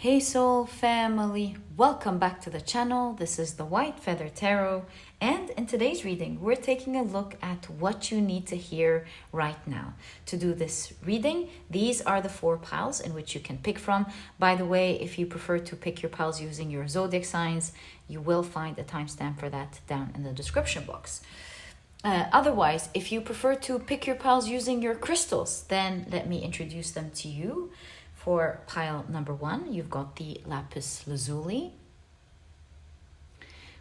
Hey Soul family, welcome back to the channel. This is the White Feather Tarot, and in today's reading we're taking a look at what you need to hear right now. To do this reading, these are the 4 piles in which you can pick from. By the way, if you prefer to pick your piles using your zodiac signs, you will find a timestamp for that down in the description box. Otherwise, if you prefer to pick your piles using your crystals, then let me introduce them to you. For pile number 1, you've got the Lapis Lazuli.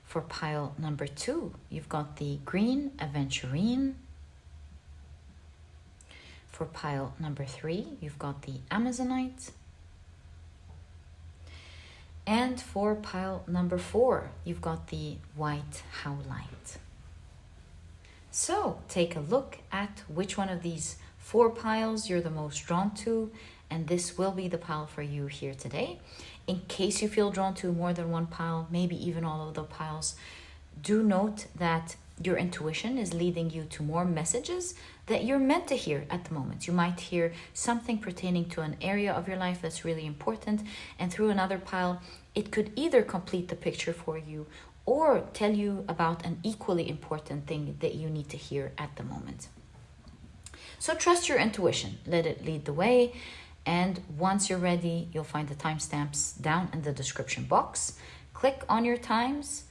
For pile number 2, you've got the green Aventurine. For pile number 3, you've got the Amazonite. And for pile number 4, you've got the white Howlite. So take a look at which one of these 4 piles you're the most drawn to, and this will be the pile for you here today. In case you feel drawn to more than one pile, maybe even all of the piles, do note that your intuition is leading you to more messages that you're meant to hear at the moment. You might hear something pertaining to an area of your life that's really important, and through another pile, it could either complete the picture for you or tell you about an equally important thing that you need to hear at the moment. So trust your intuition, let it lead the way. And once you're ready, you'll find the timestamps down in the description box. Click on your times.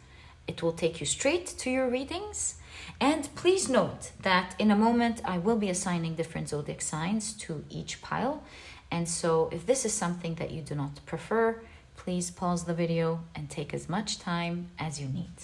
It will take you straight to your readings. And please note that in a moment, I will be assigning different zodiac signs to each pile. And so if this is something that you do not prefer, please pause the video and take as much time as you need.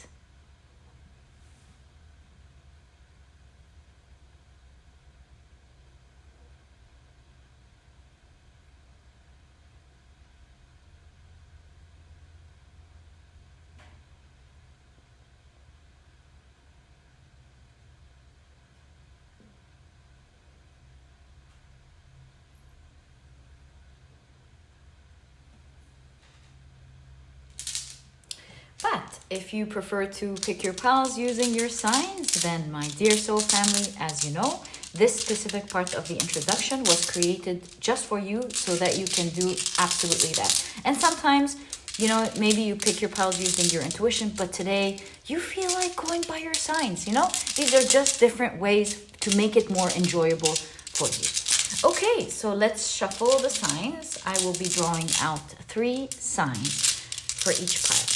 But if you prefer to pick your piles using your signs, then my dear soul family, as you know, this specific part of the introduction was created just for you so that you can do absolutely that. And sometimes, you know, maybe you pick your piles using your intuition, but today you feel like going by your signs, you know? These are just different ways to make it more enjoyable for you. Okay, so let's shuffle the signs. I will be drawing out 3 signs for each pile.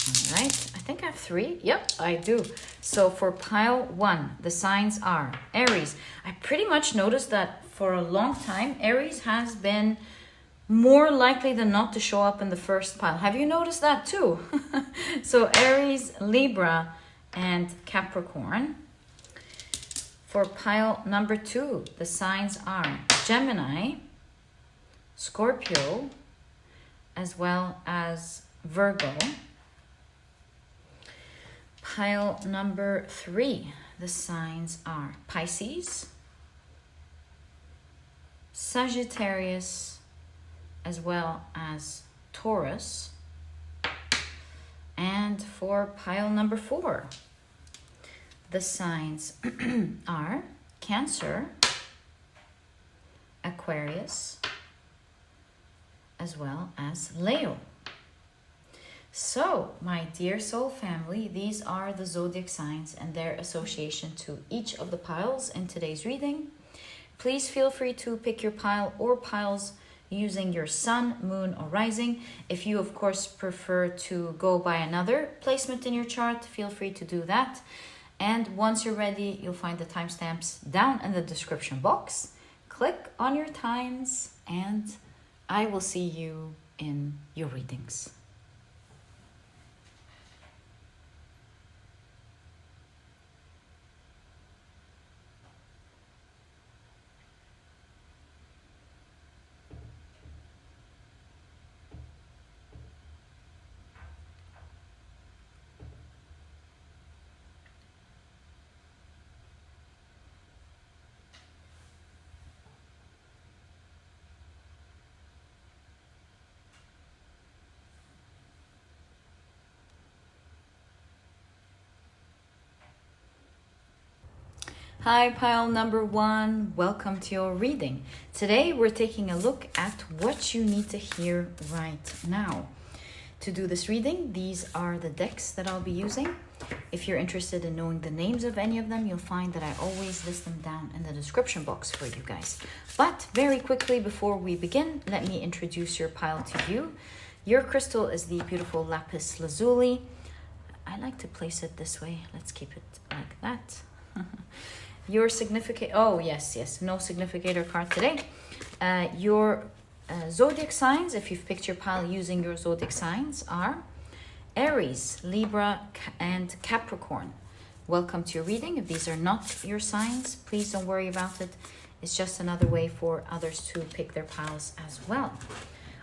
All right, I think I have 3. Yep, I do. So for pile 1, the signs are Aries. I pretty much noticed that for a long time, Aries has been more likely than not to show up in the first pile. Have you noticed that too? So Aries, Libra, and Capricorn. For pile number 2, the signs are Gemini, Scorpio, as well as Virgo. Pile number 3, the signs are Pisces, Sagittarius, as well as Taurus. And for pile number 4, the signs are Cancer, Aquarius, as well as Leo. So, my dear soul family, these are the zodiac signs and their association to each of the piles in today's reading. Please feel free to pick your pile or piles using your sun, moon, or rising. If you, of course, prefer to go by another placement in your chart, feel free to do that. And once you're ready, you'll find the timestamps down in the description box. Click on your times, and I will see you in your readings. Hi, pile number 1. Welcome to your reading. Today we're taking a look at what you need to hear right now. To do this reading, these are the decks that I'll be using. If you're interested in knowing the names of any of them, you'll find that I always list them down in the description box for you guys. But very quickly before we begin, let me introduce your pile to you. Your crystal is the beautiful Lapis Lazuli. I like to place it this way. Let's keep it like that. Your significant, oh yes, no significator card today. Your zodiac signs, if you've picked your pile using your zodiac signs, are Aries, Libra, and Capricorn. Welcome to your reading. If these are not your signs, please don't worry about it. It's just another way for others to pick their piles as well.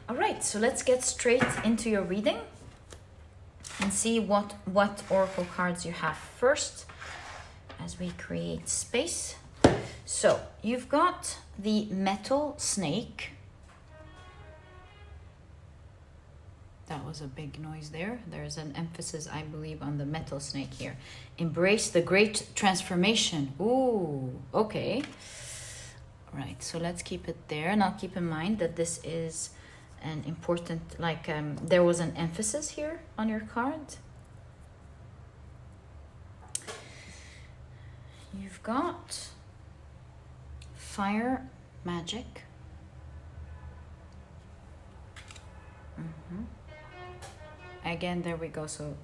All right, so let's get straight into your reading and see what oracle cards you have first as we create space. So you've got the metal snake. That was a big noise there. There's an emphasis, I believe, on the metal snake here. Embrace the great transformation. Ooh, okay. All right, so let's keep it there. Now keep in mind that this is an important, there was an emphasis here on your card. You've got fire magic. Again, there we go. So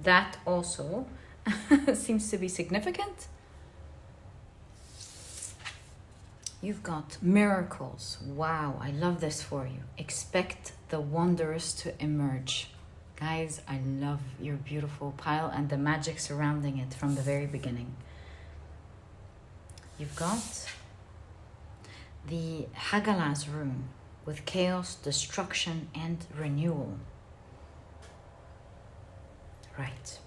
that also seems to be significant. You've got miracles. Wow, I love this for you. Expect the wondrous to emerge. Guys, I love your beautiful pile and the magic surrounding it from the very beginning. You've got the Hagalas rune with chaos, destruction, and renewal. Right.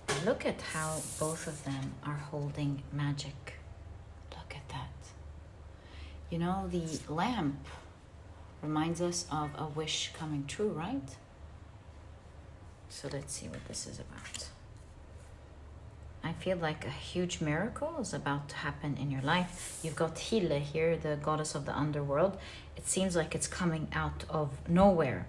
And look at how both of them are holding magic. Look at that. You know, the lamp reminds us of a wish coming true, right? So let's see what this is about. I feel like a huge miracle is about to happen in your life. You've got Hille here, the goddess of the underworld. It seems like it's coming out of nowhere.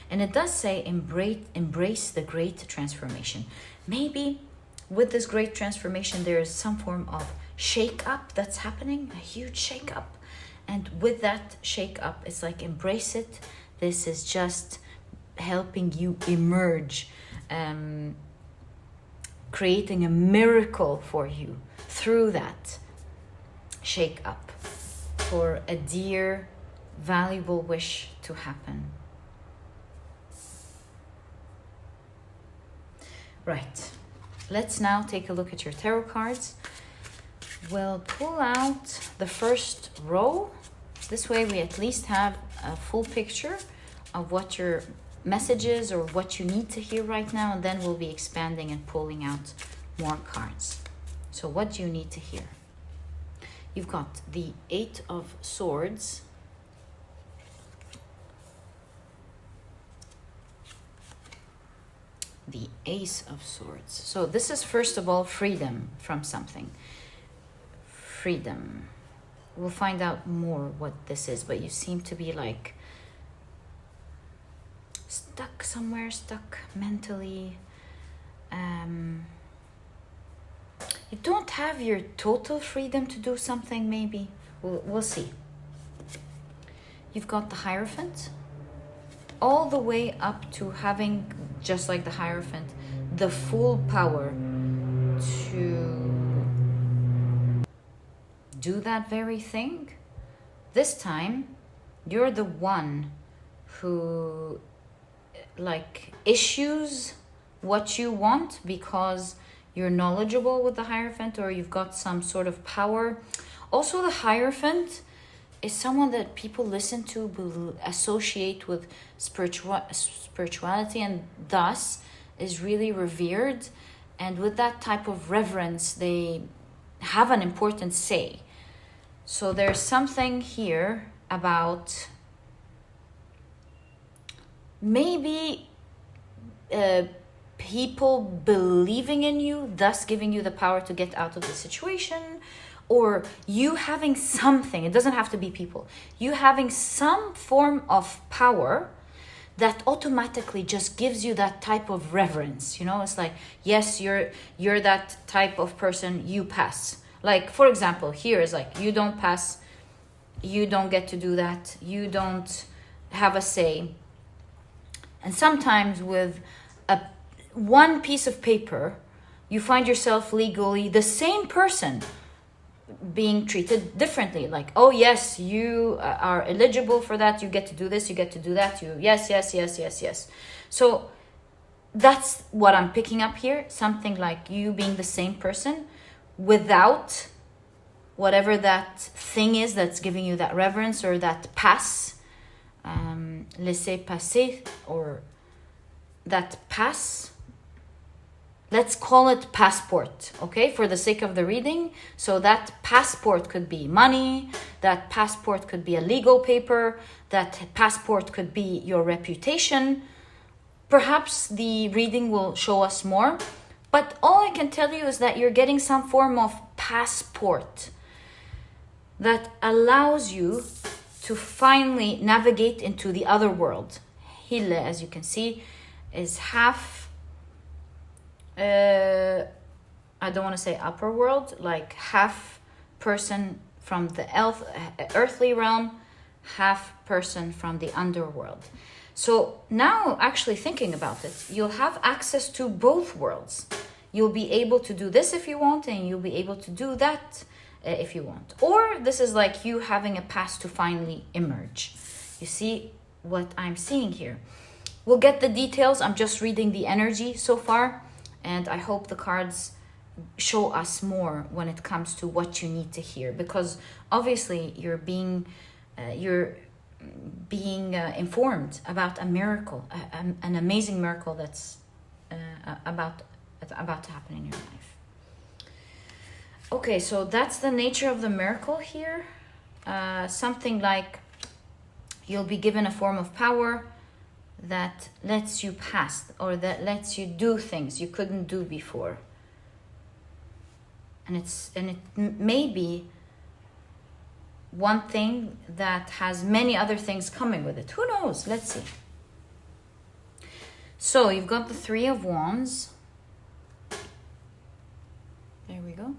And it does say embrace the great transformation. Maybe with this great transformation, there is some form of shake-up that's happening, a huge shake-up. And with that shake-up, it's like embrace it. This is just helping you emerge, creating a miracle for you through that shake up for a dear, valuable wish to happen. Right, let's now take a look at your tarot cards. We'll pull out the first row. This way we at least have a full picture of what your messages or what you need to hear right now, and then we'll be expanding and pulling out more cards. So what do you need to hear? You've got the 8 of Swords, the Ace of Swords. So this is first of all freedom from something. Freedom. We'll find out more what this is, but you seem to be like stuck somewhere, stuck mentally. You don't have your total freedom to do something, maybe. We'll see. You've got the Hierophant, all the way up to having, just like the Hierophant, the full power to do that very thing. This time, you're the one who issues what you want because you're knowledgeable with the Hierophant, or you've got some sort of power. Also, the Hierophant is someone that people listen to, associate with spirituality, and thus is really revered. And with that type of reverence, they have an important say. So there's something here about maybe people believing in you, thus giving you the power to get out of the situation, or you having something, it doesn't have to be people, you having some form of power that automatically just gives you that type of reverence. You know, it's like, yes, you're that type of person, you pass. Like, for example, here is like, you don't pass, you don't get to do that, you don't have a say. And sometimes with one piece of paper, you find yourself legally the same person being treated differently. Like, oh yes, you are eligible for that, you get to do this, you get to do that, you yes. So that's what I'm picking up here, something like you being the same person without whatever that thing is that's giving you that reverence or that pass, laissez-passer, or that pass. Let's call it passport, okay, for the sake of the reading. So that passport could be money, that passport could be a legal paper, that passport could be your reputation. Perhaps the reading will show us more, but all I can tell you is that you're getting some form of passport that allows you to finally navigate into the other world. Hille, as you can see, is half, I don't want to say upper world, like half person from the earthly realm, half person from the underworld. So now, actually thinking about it, you'll have access to both worlds. You'll be able to do this if you want, and you'll be able to do that if you want. Or this is like you having a pass to finally emerge. You see what I'm seeing here? We'll get the details. I'm just reading the energy so far, and I hope the cards show us more when it comes to what you need to hear, because obviously you're being informed about a miracle, an amazing miracle that's about to happen in your life. Okay, so that's the nature of the miracle here. Something like you'll be given a form of power that lets you pass, or that lets you do things you couldn't do before. And it may be one thing that has many other things coming with it. Who knows? Let's see. So you've got the Three of Wands. There we go.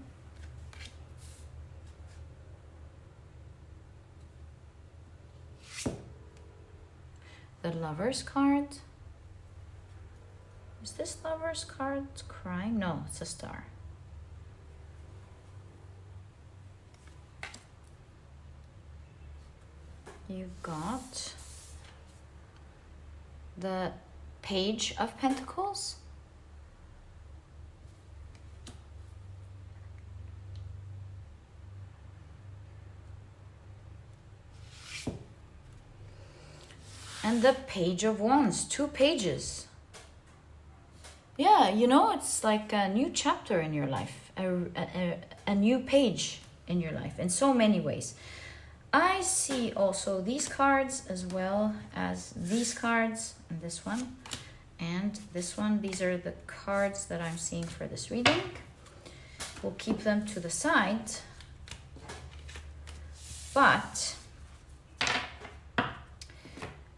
The Lover's card. Is this Lover's card crying? No, it's a star. You've got the Page of Pentacles. And the Page of Wands, 2 pages. Yeah, you know, it's like a new chapter in your life, a new page in your life in so many ways. I see also these cards as well as these cards, and this one and this one. These are the cards that I'm seeing for this reading. We'll keep them to the side. But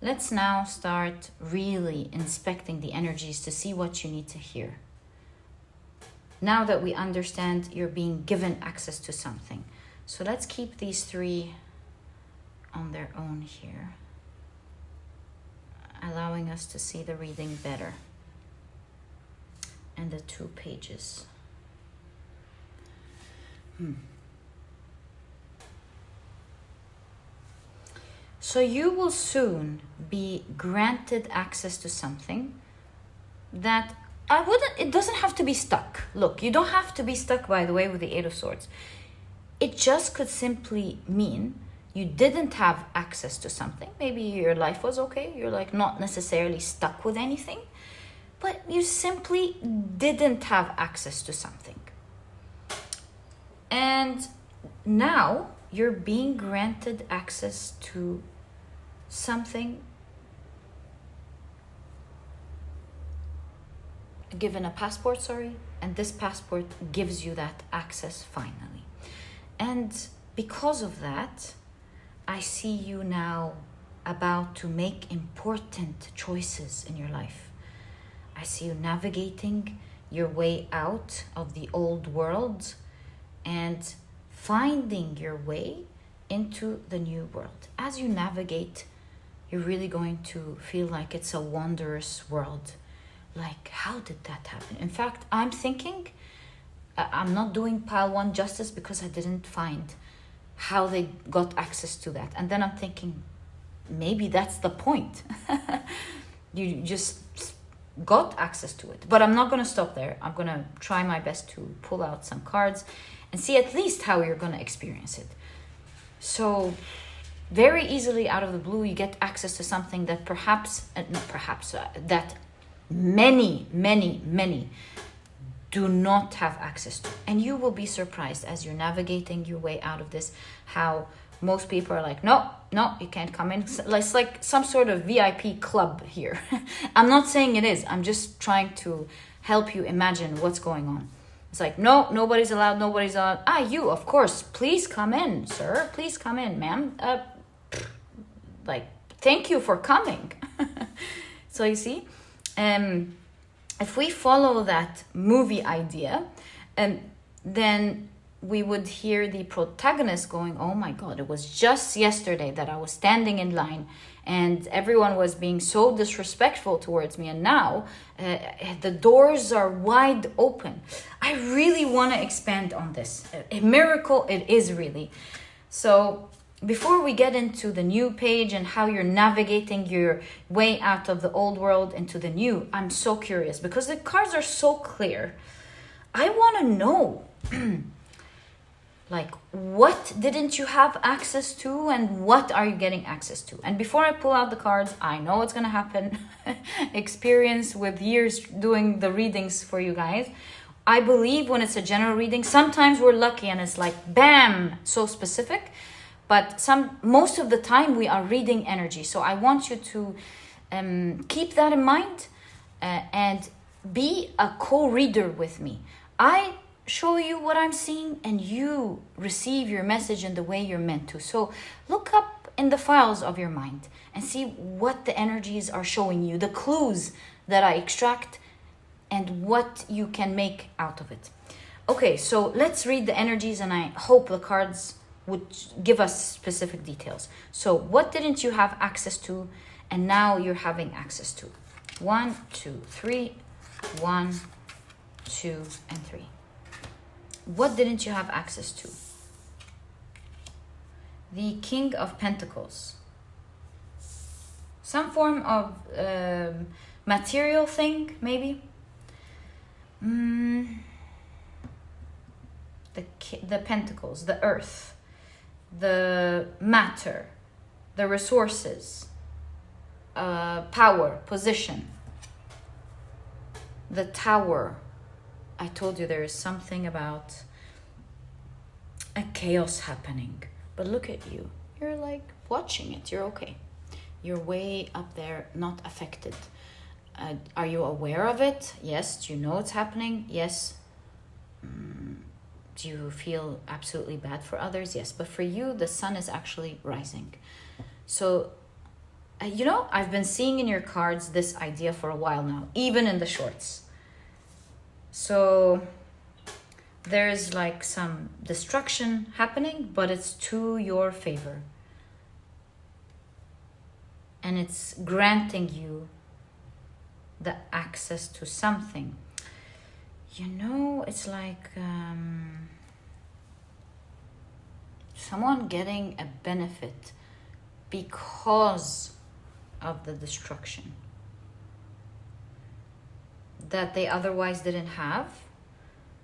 let's now start really inspecting the energies to see what you need to hear. Now that we understand you're being given access to something. So let's keep these 3 on their own here, allowing us to see the reading better. And the 2 pages. So you will soon be granted access to something that it doesn't have to be stuck. Look, you don't have to be stuck, by the way, with the 8 of Swords. It just could simply mean you didn't have access to something. Maybe your life was okay. You're like not necessarily stuck with anything, but you simply didn't have access to something. And now you're being granted access to something given a passport, sorry, and this passport gives you that access finally. And because of that, I see you now about to make important choices in your life. I see you navigating your way out of the old world and finding your way into the new world. As you navigate, you're really going to feel like it's a wondrous world. Like, how did that happen? In fact, I'm thinking, I'm not doing pile 1 justice because I didn't find how they got access to that. And then I'm thinking, maybe that's the point. You just got access to it. But I'm not going to stop there. I'm going to try my best to pull out some cards and see at least how you're going to experience it. So very easily out of the blue, you get access to something that that many do not have access to. And you will be surprised as you're navigating your way out of this, how most people are like, no, you can't come in. It's like some sort of VIP club here. I'm not saying it is. I'm just trying to help you imagine what's going on. It's like, no, nobody's allowed. You, of course, please come in, sir. Please come in, ma'am. Like, thank you for coming. So you see, if we follow that movie idea, then we would hear the protagonist going, oh my God, it was just yesterday that I was standing in line and everyone was being so disrespectful towards me. And now the doors are wide open. I really want to expand on this. A miracle it is really. So before we get into the new page and how you're navigating your way out of the old world into the new, I'm so curious because the cards are so clear. I want to know, like, what didn't you have access to and what are you getting access to? And before I pull out the cards, I know what's going to happen. Experience with years doing the readings for you guys. I believe when it's a general reading, sometimes we're lucky and it's like, bam, so specific. But most of the time we are reading energy. So I want you to keep that in mind and be a co-reader with me. I show you what I'm seeing and you receive your message in the way you're meant to. So look up in the files of your mind and see what the energies are showing you, the clues that I extract and what you can make out of it. Okay, so let's read the energies and I hope the cards would give us specific details. So what didn't you have access to and now you're having access to? 1, 2, 3, 1, 2, and 3. What didn't you have access to? The King of Pentacles. Some form of material thing, maybe. The Pentacles, the earth, the matter, the resources, power, position, the Tower. I told you there is something about a chaos happening, but look at you. You're like watching it. You're okay. You're way up there, not affected. Are you aware of it? Yes. Do you know it's happening? Yes. Do you feel absolutely bad for others? Yes. But for you, the sun is actually rising. So, I've been seeing in your cards this idea for a while now, even in the shorts. So there's like some destruction happening, but it's to your favor. And it's granting you the access to something. It's like someone getting a benefit because of the destruction that they otherwise didn't have.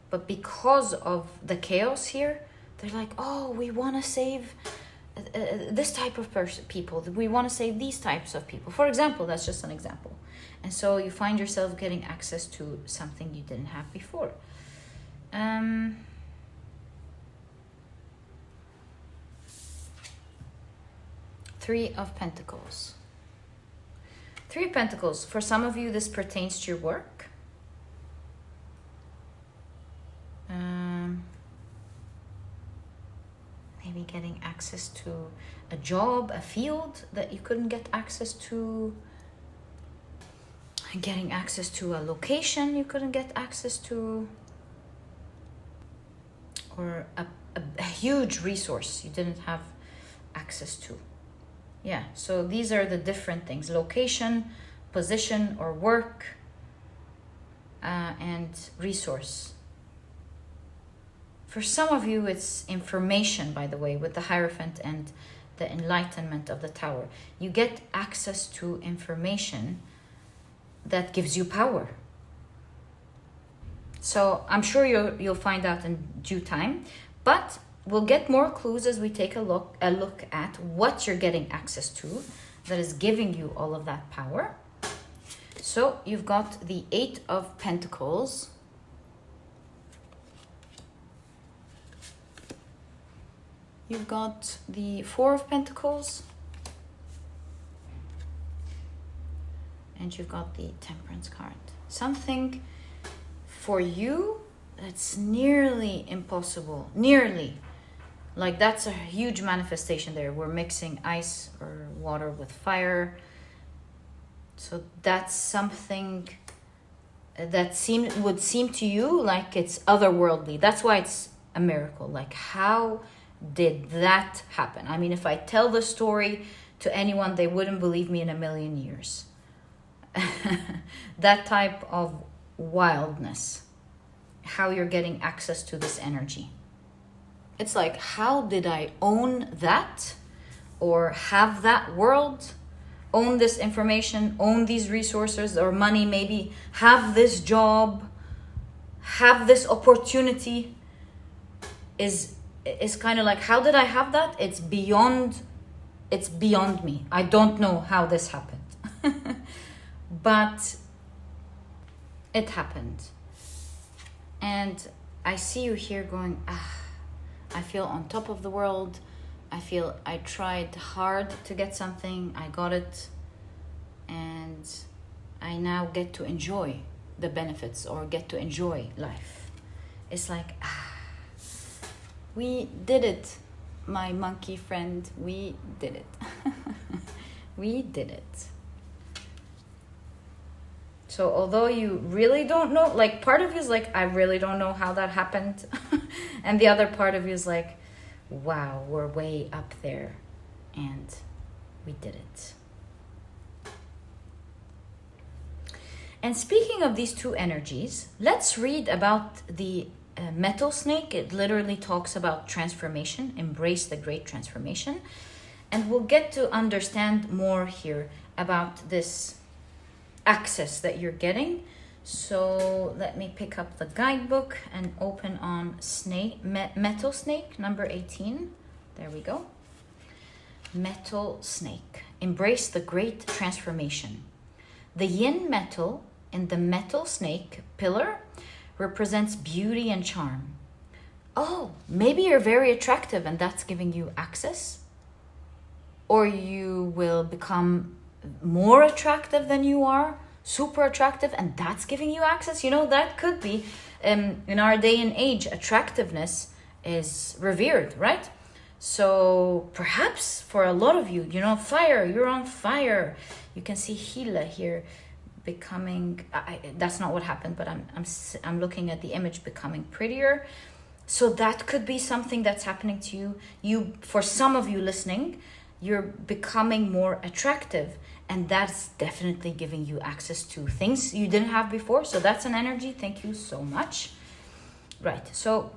But because of the chaos here, they're like, oh, we want to save this type of people. We want to save these types of people. For example, that's just an example. And so you find yourself getting access to something you didn't have before. 3 of Pentacles. 3 of Pentacles. For some of you, this pertains to your work. access to a job, a field that you couldn't get access to, getting access to a location you couldn't get access to, or a huge resource you didn't have access to. Yeah, so these are the different things: location, position or work, and resource. For some of you, it's information, by the way, with the Hierophant and the enlightenment of the Tower. You get access to information that gives you power. So I'm sure you'll find out in due time, but we'll get more clues as we take a look at what you're getting access to that is giving you all of that power. So you've got the 8 of Pentacles. You've got the 4 of Pentacles. And you've got the Temperance card. Something for you that's nearly impossible. Nearly. Like, that's a huge manifestation there. We're mixing ice or water with fire. So that's something that would seem to you like it's otherworldly. That's why it's a miracle. Like, how did that happen? I mean, if I tell the story to anyone, they wouldn't believe me in a million years. That type of wildness. How you're getting access to this energy. It's like, how did I own that? Or have that world? Own this information, own these resources or money, maybe have this job, have this opportunity, is kind of like, how did I have that? It's beyond me. I don't know how this happened. But it happened. And I see you here going, I feel on top of the world. I feel I tried hard to get something. I got it. And I now get to enjoy the benefits or get to enjoy life. It's like, we did it, my monkey friend. We did it. We did it. So although you really don't know, like, part of you is like, I really don't know how that happened. And the other part of you is like, wow, we're way up there and we did it. And speaking of these two energies, let's read about the metal snake. It literally talks about transformation, embrace the great transformation. And we'll get to understand more here about this access that you're getting. So let me pick up the guidebook and open on metal snake number 18. There we go. Metal snake. Embrace the great transformation. The yin metal in the metal snake pillar represents beauty and charm. Oh, maybe you're very attractive and that's giving you access. Or you will become more attractive than you are, super attractive, and that's giving you access. You know, that could be, in our day and age, attractiveness is revered, right? So perhaps for a lot of you, you know, fire, you're on fire. You can see Hila here becoming, that's not what happened, but I'm looking at the image becoming prettier. So that could be something that's happening to you. For some of you listening, you're becoming more attractive, and that's definitely giving you access to things you didn't have before. So that's an energy. Thank you so much. Right. So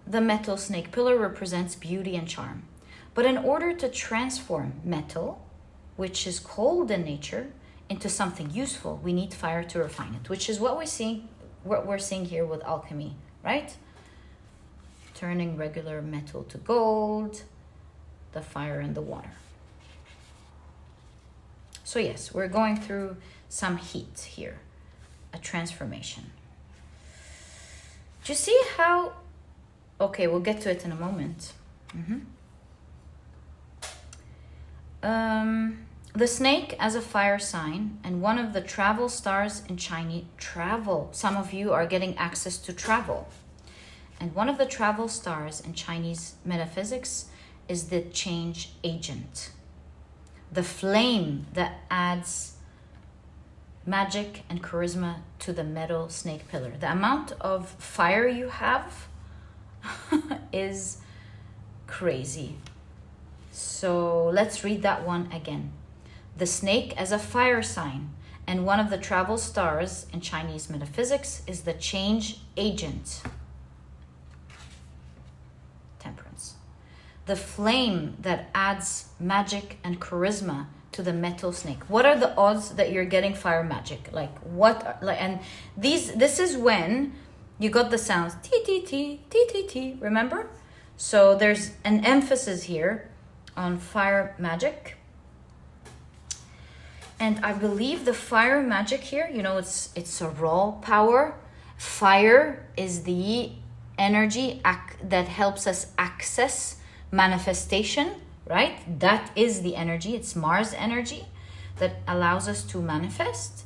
the metal snake pillar represents beauty and charm. But in order to transform metal, which is cold in nature, into something useful, we need fire to refine it, which is what we're seeing here with alchemy, right? Turning regular metal to gold, the fire and the water. So yes, we're going through some heat here, a transformation. Do you see how, okay, we'll get to it in a moment. The snake as a fire sign and one of the travel stars in Chinese, travel. Some of you are getting access to travel. And one of the travel stars in Chinese metaphysics is the change agent, the flame that adds magic and charisma to the metal snake pillar. The amount of fire you have is crazy. So let's read that one again. The snake as a fire sign, and one of the travel stars in Chinese metaphysics is the change agent. Temperance. The flame that adds magic and charisma to the metal snake. What are the odds that you're getting fire magic? Like what? And this is when you got the sounds t t t t t t. Remember? So there's an emphasis here on fire magic. And I believe the fire magic here, it's a raw power. Fire is the energy that helps us access manifestation, right? That is the energy. It's Mars energy that allows us to manifest.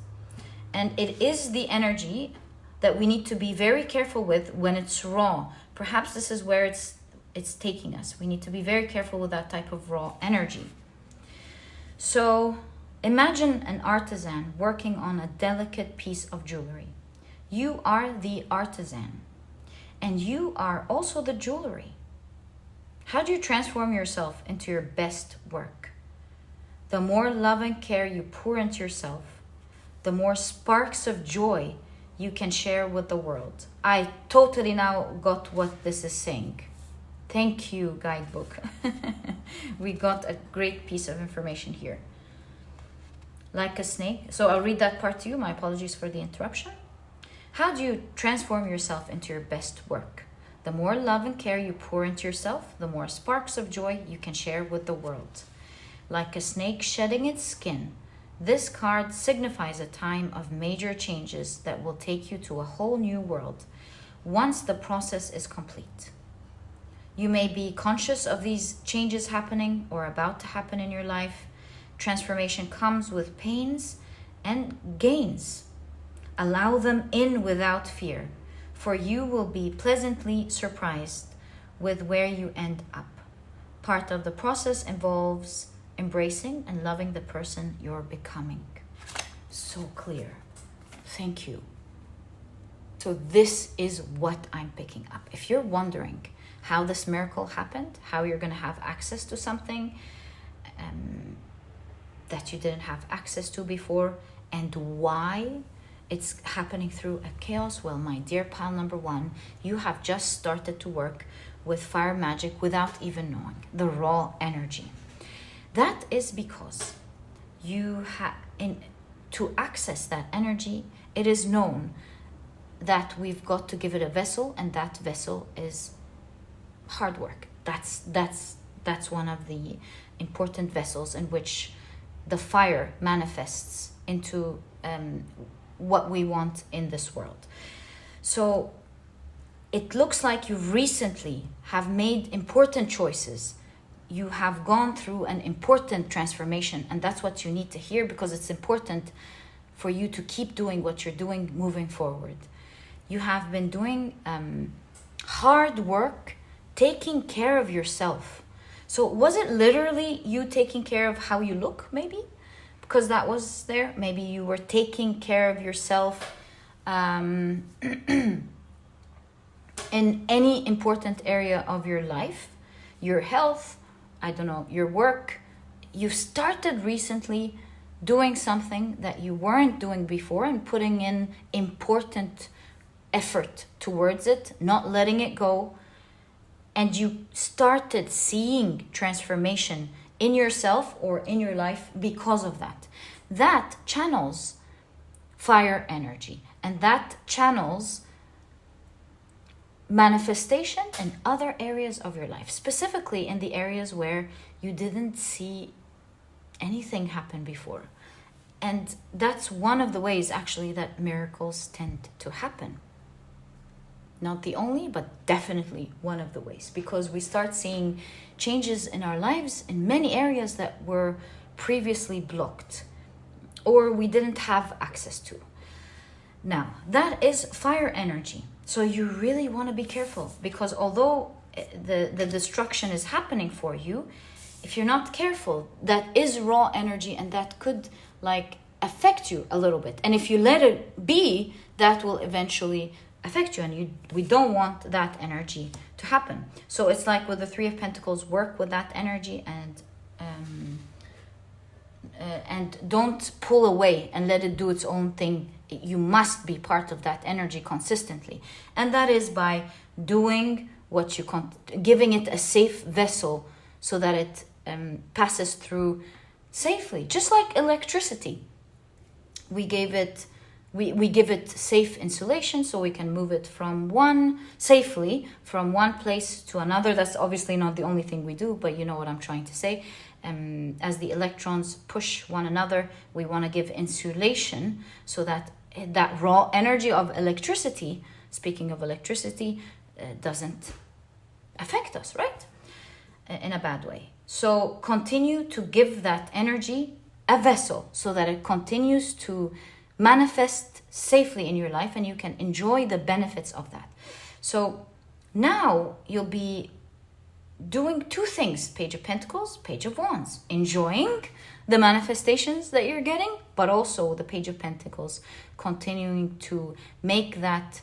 And it is the energy that we need to be very careful with when it's raw. Perhaps this is where it's taking us. We need to be very careful with that type of raw energy. So imagine an artisan working on a delicate piece of jewelry. You are the artisan, and you are also the jewelry. How do you transform yourself into your best work? The more love and care you pour into yourself, the more sparks of joy you can share with the world. I totally now got what this is saying. Thank you, guidebook. We got a great piece of information here. Like a snake. So I'll read that part to you. My apologies for the interruption. How do you transform yourself into your best work? The more love and care you pour into yourself, the more sparks of joy you can share with the world. Like a snake shedding its skin, this card signifies a time of major changes that will take you to a whole new world once the process is complete. You may be conscious of these changes happening or about to happen in your life. Transformation comes with pains and gains. Allow them in without fear, for you will be pleasantly surprised with where you end up. Part of the process involves embracing and loving the person you're becoming. So clear. Thank you. So this is what I'm picking up. If you're wondering how this miracle happened, how you're going to have access to something that you didn't have access to before, and why it's happening through a chaos, well, my dear pile number one, you have just started to work with fire magic without even knowing the raw energy. That is because to access that energy, it is known that we've got to give it a vessel, and that vessel is hard work. That's one of the important vessels in which the fire manifests into what we want in this world. So it looks like you recently have made important choices. You have gone through an important transformation, and that's what you need to hear, because it's important for you to keep doing what you're doing moving forward. You have been doing hard work, taking care of yourself. So was it literally you taking care of how you look, maybe? Because that was there. Maybe you were taking care of yourself in any important area of your life, your health, I don't know, your work. You started recently doing something that you weren't doing before and putting in important effort towards it, not letting it go. And you started seeing transformation in yourself or in your life because of that. That channels fire energy, and that channels manifestation in other areas of your life, specifically in the areas where you didn't see anything happen before. And that's one of the ways actually that miracles tend to happen. Not the only, but definitely one of the ways, because we start seeing changes in our lives in many areas that were previously blocked or we didn't have access to. Now, that is fire energy. So you really want to be careful, because although the destruction is happening for you, if you're not careful, that is raw energy, and that could like affect you a little bit. And if you let it be, that will eventually affect you, and we don't want that energy to happen. So it's like with the Three of Pentacles, work with that energy, and don't pull away and let it do its own thing. You must be part of that energy consistently, and that is by doing what you giving it a safe vessel so that it passes through safely. Just like electricity, we give it safe insulation so we can move it safely from one place to another. That's obviously not the only thing we do, but you know what I'm trying to say. As the electrons push one another, we want to give insulation so that that raw energy of electricity, speaking of electricity, doesn't affect us, right? In a bad way. So continue to give that energy a vessel so that it continues to manifest safely in your life, and you can enjoy the benefits of that. So now you'll be doing two things: Page of Pentacles, Page of Wands, enjoying the manifestations that you're getting, but also the Page of Pentacles continuing to make that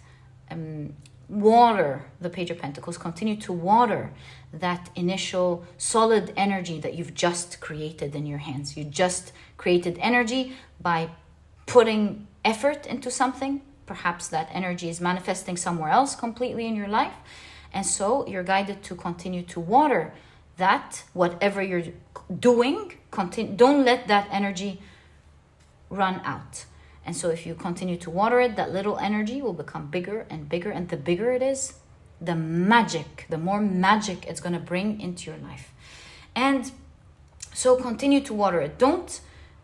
water, the Page of Pentacles continue to water that initial solid energy that you've just created in your hands. You just created energy by putting effort into something. Perhaps that energy is manifesting somewhere else completely in your life. And so you're guided to continue to water that, whatever you're doing, don't let that energy run out. And so if you continue to water it, that little energy will become bigger and bigger. And the bigger it is, the more magic it's going to bring into your life. And so continue to water it. Don't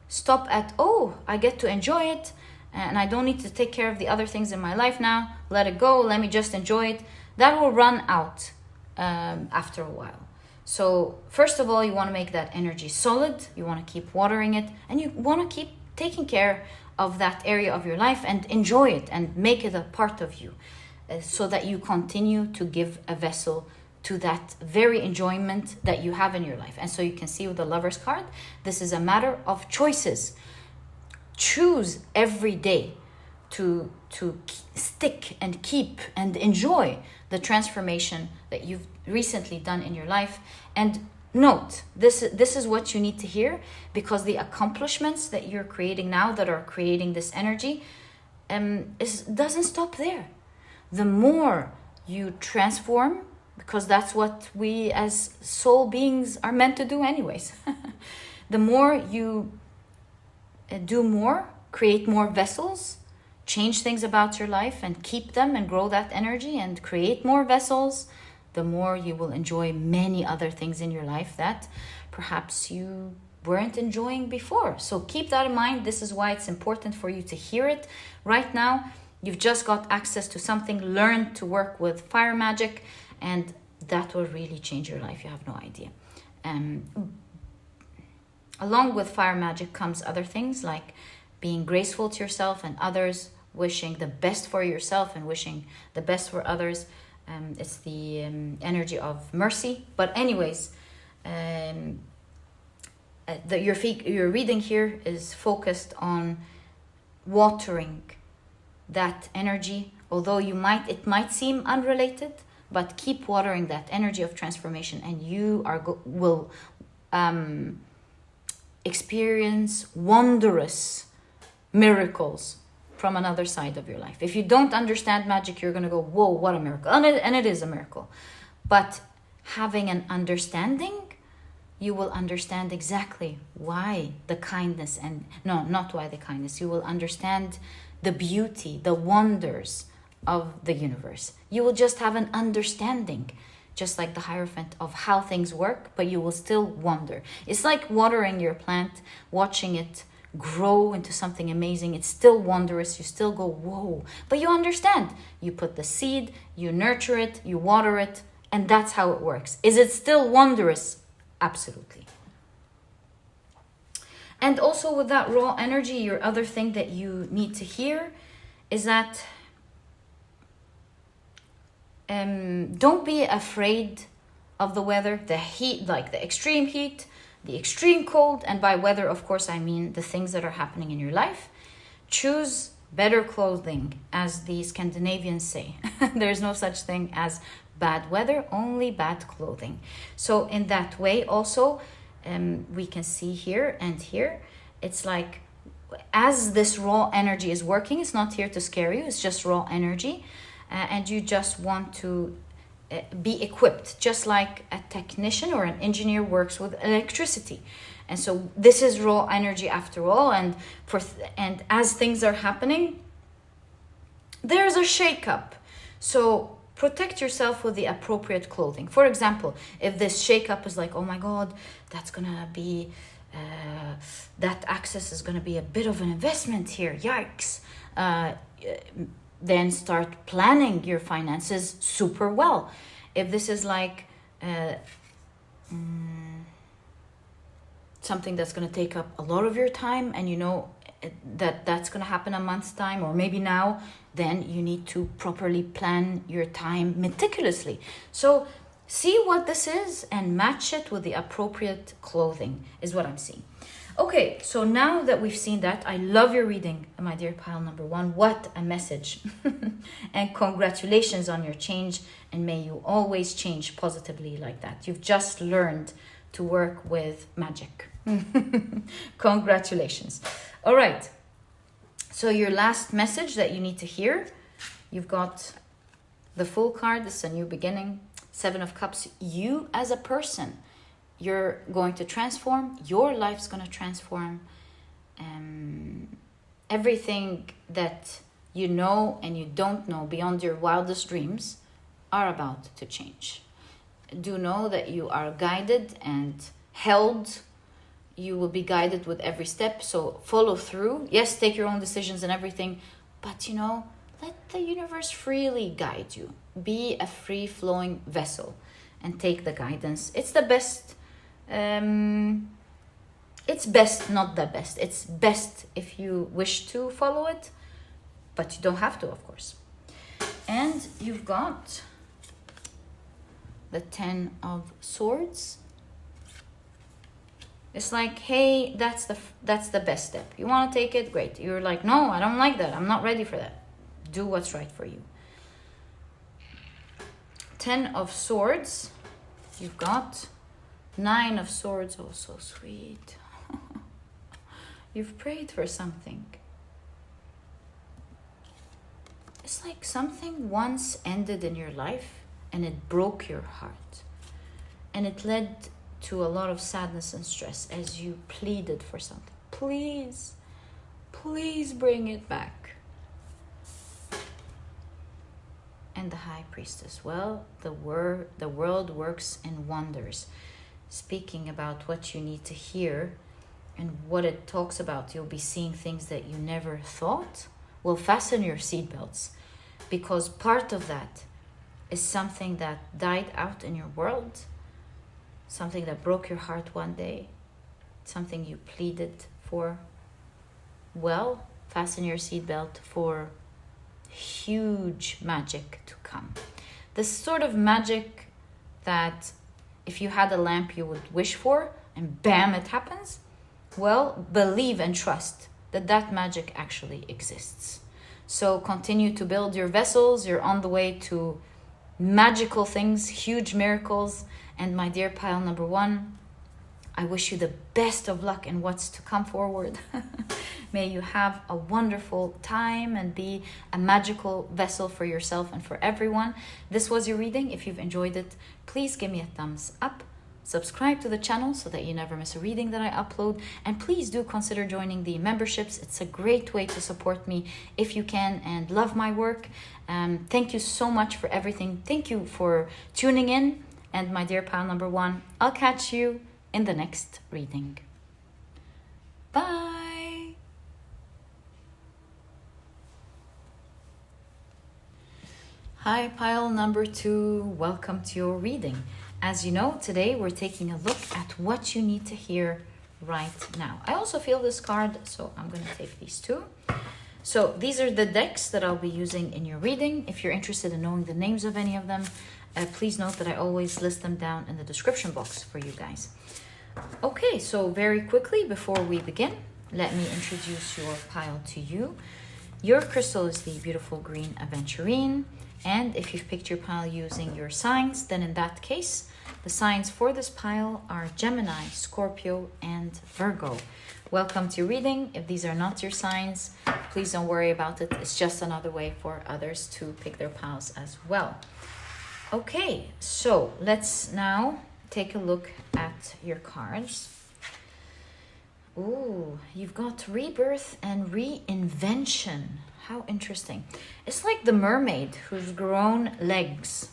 stop at, oh, I get to enjoy it and I don't need to take care of the other things in my life now. Let it go. Let me just enjoy it. That will run out after a while. So first of all, you want to make that energy solid. You want to keep watering it, and you want to keep taking care of that area of your life and enjoy it and make it a part of you, so that you continue to give a vessel to that very enjoyment that you have in your life. And so you can see with the Lover's card, this is a matter of choices. Choose every day to stick and keep and enjoy the transformation that you've recently done in your life. And note, this is what you need to hear, because the accomplishments that you're creating now that are creating this energy doesn't stop there. The more you transform, because that's what we as soul beings are meant to do anyways. The more you do more, create more vessels, change things about your life and keep them and grow that energy and create more vessels, the more you will enjoy many other things in your life that perhaps you weren't enjoying before. So keep that in mind. This is why it's important for you to hear it right now. You've just got access to something. Learn to work with fire magic, and that will really change your life. You have no idea. Along with fire magic comes other things like being graceful to yourself and others, wishing the best for yourself and wishing the best for others. It's the energy of mercy. But anyways, your reading here is focused on watering that energy, although it might seem unrelated, but keep watering that energy of transformation, and you will experience wondrous miracles from another side of your life. If you don't understand magic, you're going to go, whoa, what a miracle. And it is a miracle. But having an understanding, you will understand exactly why the kindness, and no, not why the kindness. You will understand the beauty, the wonders of the universe. You will just have an understanding, just like the Hierophant, of how things work, but you will still wonder. It's like watering your plant, watching it grow into something amazing. It's still wondrous. You still go, whoa, but you understand. You put the seed, you nurture it, you water it, and that's how it works. Is it still wondrous? Absolutely. And also with that raw energy, your other thing that you need to hear is that don't be afraid of the weather, the heat, like the extreme heat, the extreme cold. And by weather, of course, I mean the things that are happening in your life. Choose better clothing, as the Scandinavians say. There's no such thing as bad weather, only bad clothing. So in that way also, we can see here and here, it's like, as this raw energy is working, it's not here to scare you, it's just raw energy. And you just want to be equipped, just like a technician or an engineer works with electricity. And so this is raw energy after all. And as things are happening, there's a shakeup. So protect yourself with the appropriate clothing. For example, if this shakeup is like, oh my God, that's gonna be that access is gonna be a bit of an investment here. Yikes! Then start planning your finances super well. If this is like something that's going to take up a lot of your time, and you know that's going to happen a month's time or maybe now, then you need to properly plan your time meticulously. So see what this is and match it with the appropriate clothing is what I'm seeing. Okay, so now that we've seen that, I love your reading, my dear pile number 1. What a message. And congratulations on your change, and may you always change positively like that. You've just learned to work with magic. Congratulations. All right, so your last message that you need to hear, you've got the Fool card. This is a new beginning. 7 of Cups. You as a person, you're going to transform. Your life's going to transform. Everything that you know and you don't know beyond your wildest dreams are about to change. Do know that you are guided and held. You will be guided with every step. So follow through. Yes, take your own decisions and everything. But, you know, let the universe freely guide you. Be a free-flowing vessel and take the guidance. It's the best. It's best, not the best. It's best if you wish to follow it, but you don't have to, of course. And you've got the 10 of Swords. It's like, hey, that's the best step. You want to take it? Great. You're like, no, I don't like that. I'm not ready for that. Do what's right for you. 10 of Swords. You've got 9 of Swords. Oh, so sweet. You've prayed for something. It's like something once ended in your life and it broke your heart. And it led to a lot of sadness and stress as you pleaded for something. Please, please bring it back. And the High Priestess. Well, the world works in wonders. Speaking about what you need to hear and what it talks about, you'll be seeing things that you never thought. Well, fasten your seatbelts, because part of that is something that died out in your world, something that broke your heart one day, something you pleaded for. Well, fasten your seatbelt for huge magic to come. This sort of magic that if you had a lamp you would wish for and bam, it happens. Well, believe and trust that that magic actually exists. So continue to build your vessels. You're on the way to magical things, huge miracles. And my dear pile number 1, I wish you the best of luck in what's to come forward. May you have a wonderful time and be a magical vessel for yourself and for everyone. This was your reading. If you've enjoyed it, please give me a thumbs up. Subscribe to the channel so that you never miss a reading that I upload. And please do consider joining the memberships. It's a great way to support me if you can and love my work. Thank you so much for everything. Thank you for tuning in. And my dear pile number 1, I'll catch you in the next reading. Bye. Hi, pile number 2. Welcome to your reading. As you know, today we're taking a look at what you need to hear right now. I also feel this card, so I'm going to take these two. So these are the decks that I'll be using in your reading. If you're interested in knowing the names of any of them, please note that I always list them down in the description box for you guys. Okay, so very quickly before we begin, let me introduce your pile to you. Your crystal is the beautiful green Aventurine, and if you've picked your pile using your signs, then in that case, the signs for this pile are Gemini, Scorpio, and Virgo. Welcome to reading. If these are not your signs, please don't worry about it. It's just another way for others to pick their piles as well. Okay, so let's now take a look at your cards. Ooh, you've got rebirth and reinvention. How interesting. It's like the mermaid who's grown legs,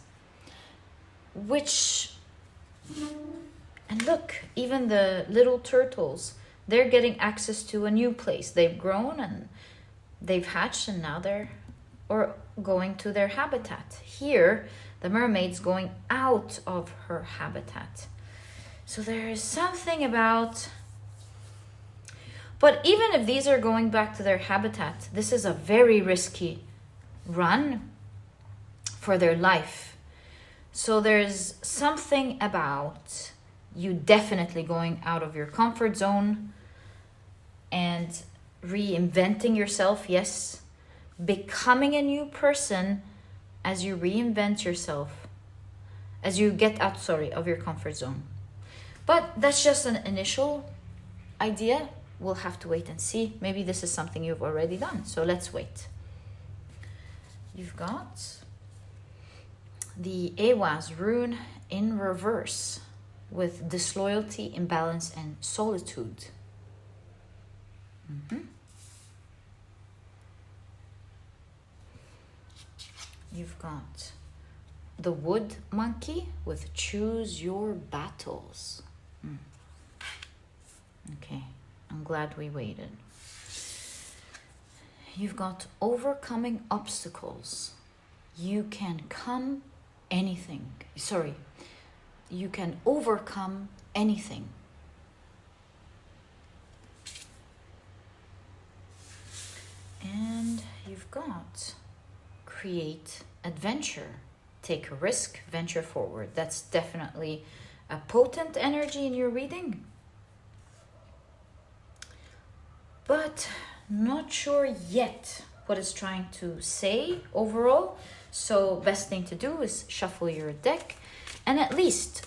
and look, even the little turtles, they're getting access to a new place. They've grown and they've hatched, and now they're going to their habitat. Here, the mermaid's going out of her habitat. So there is something about... But even if these are going back to their habitat, this is a very risky run for their life. So there's something about you definitely going out of your comfort zone and reinventing yourself, yes, becoming a new person as you reinvent yourself, as you get out, of your comfort zone. But that's just an initial idea. We'll have to wait and see. Maybe this is something you've already done, so let's wait. You've got the Ehwaz rune in reverse with disloyalty, imbalance, and solitude. You've got the wood monkey with choose your battles. Okay, I'm glad we waited. You've got overcoming obstacles. You can you can overcome anything. And you've got create adventure. Take a risk, venture forward. That's definitely a potent energy in your reading. But not sure yet what it's trying to say overall. So best thing to do is shuffle your deck and at least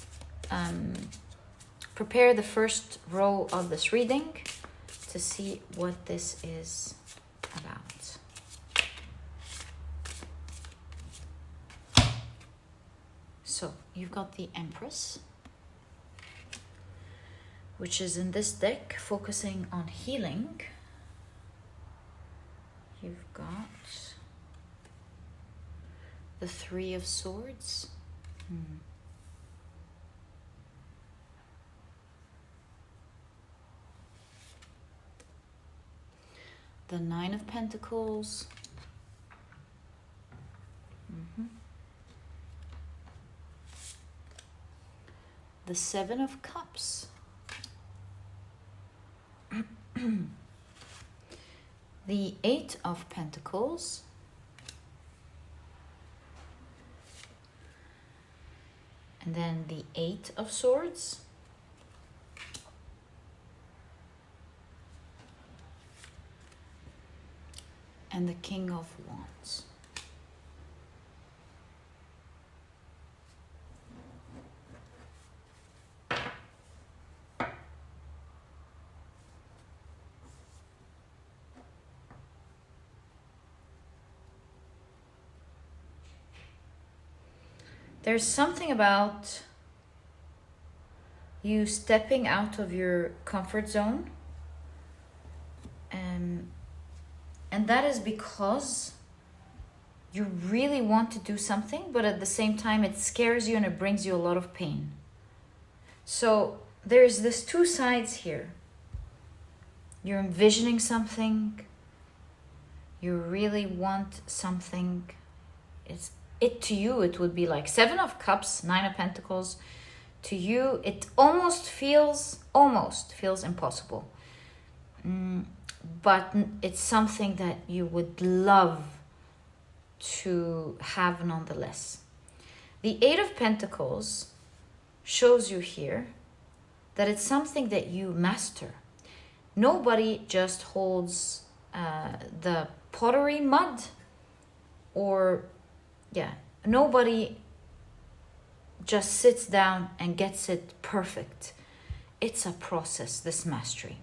prepare the first row of this reading to see what this is about. So you've got the Empress, which is in this deck focusing on healing. You've got the Three of Swords. The Nine of Pentacles. The Seven of Cups. The Eight of Pentacles. And then the Eight of Swords. And the King of Wands. There's something about you stepping out of your comfort zone. And that is because you really want to do something, but at the same time it scares you and it brings you a lot of pain. So there's this two sides here. You're envisioning something. You really want something. To you, it would be like Seven of Cups, Nine of Pentacles. To you, it almost feels impossible. but it's something that you would love to have nonetheless. The Eight of Pentacles shows you here that it's something that you master. Nobody just holds the pottery mud, or nobody just sits down and gets it perfect. It's a process, this mastery.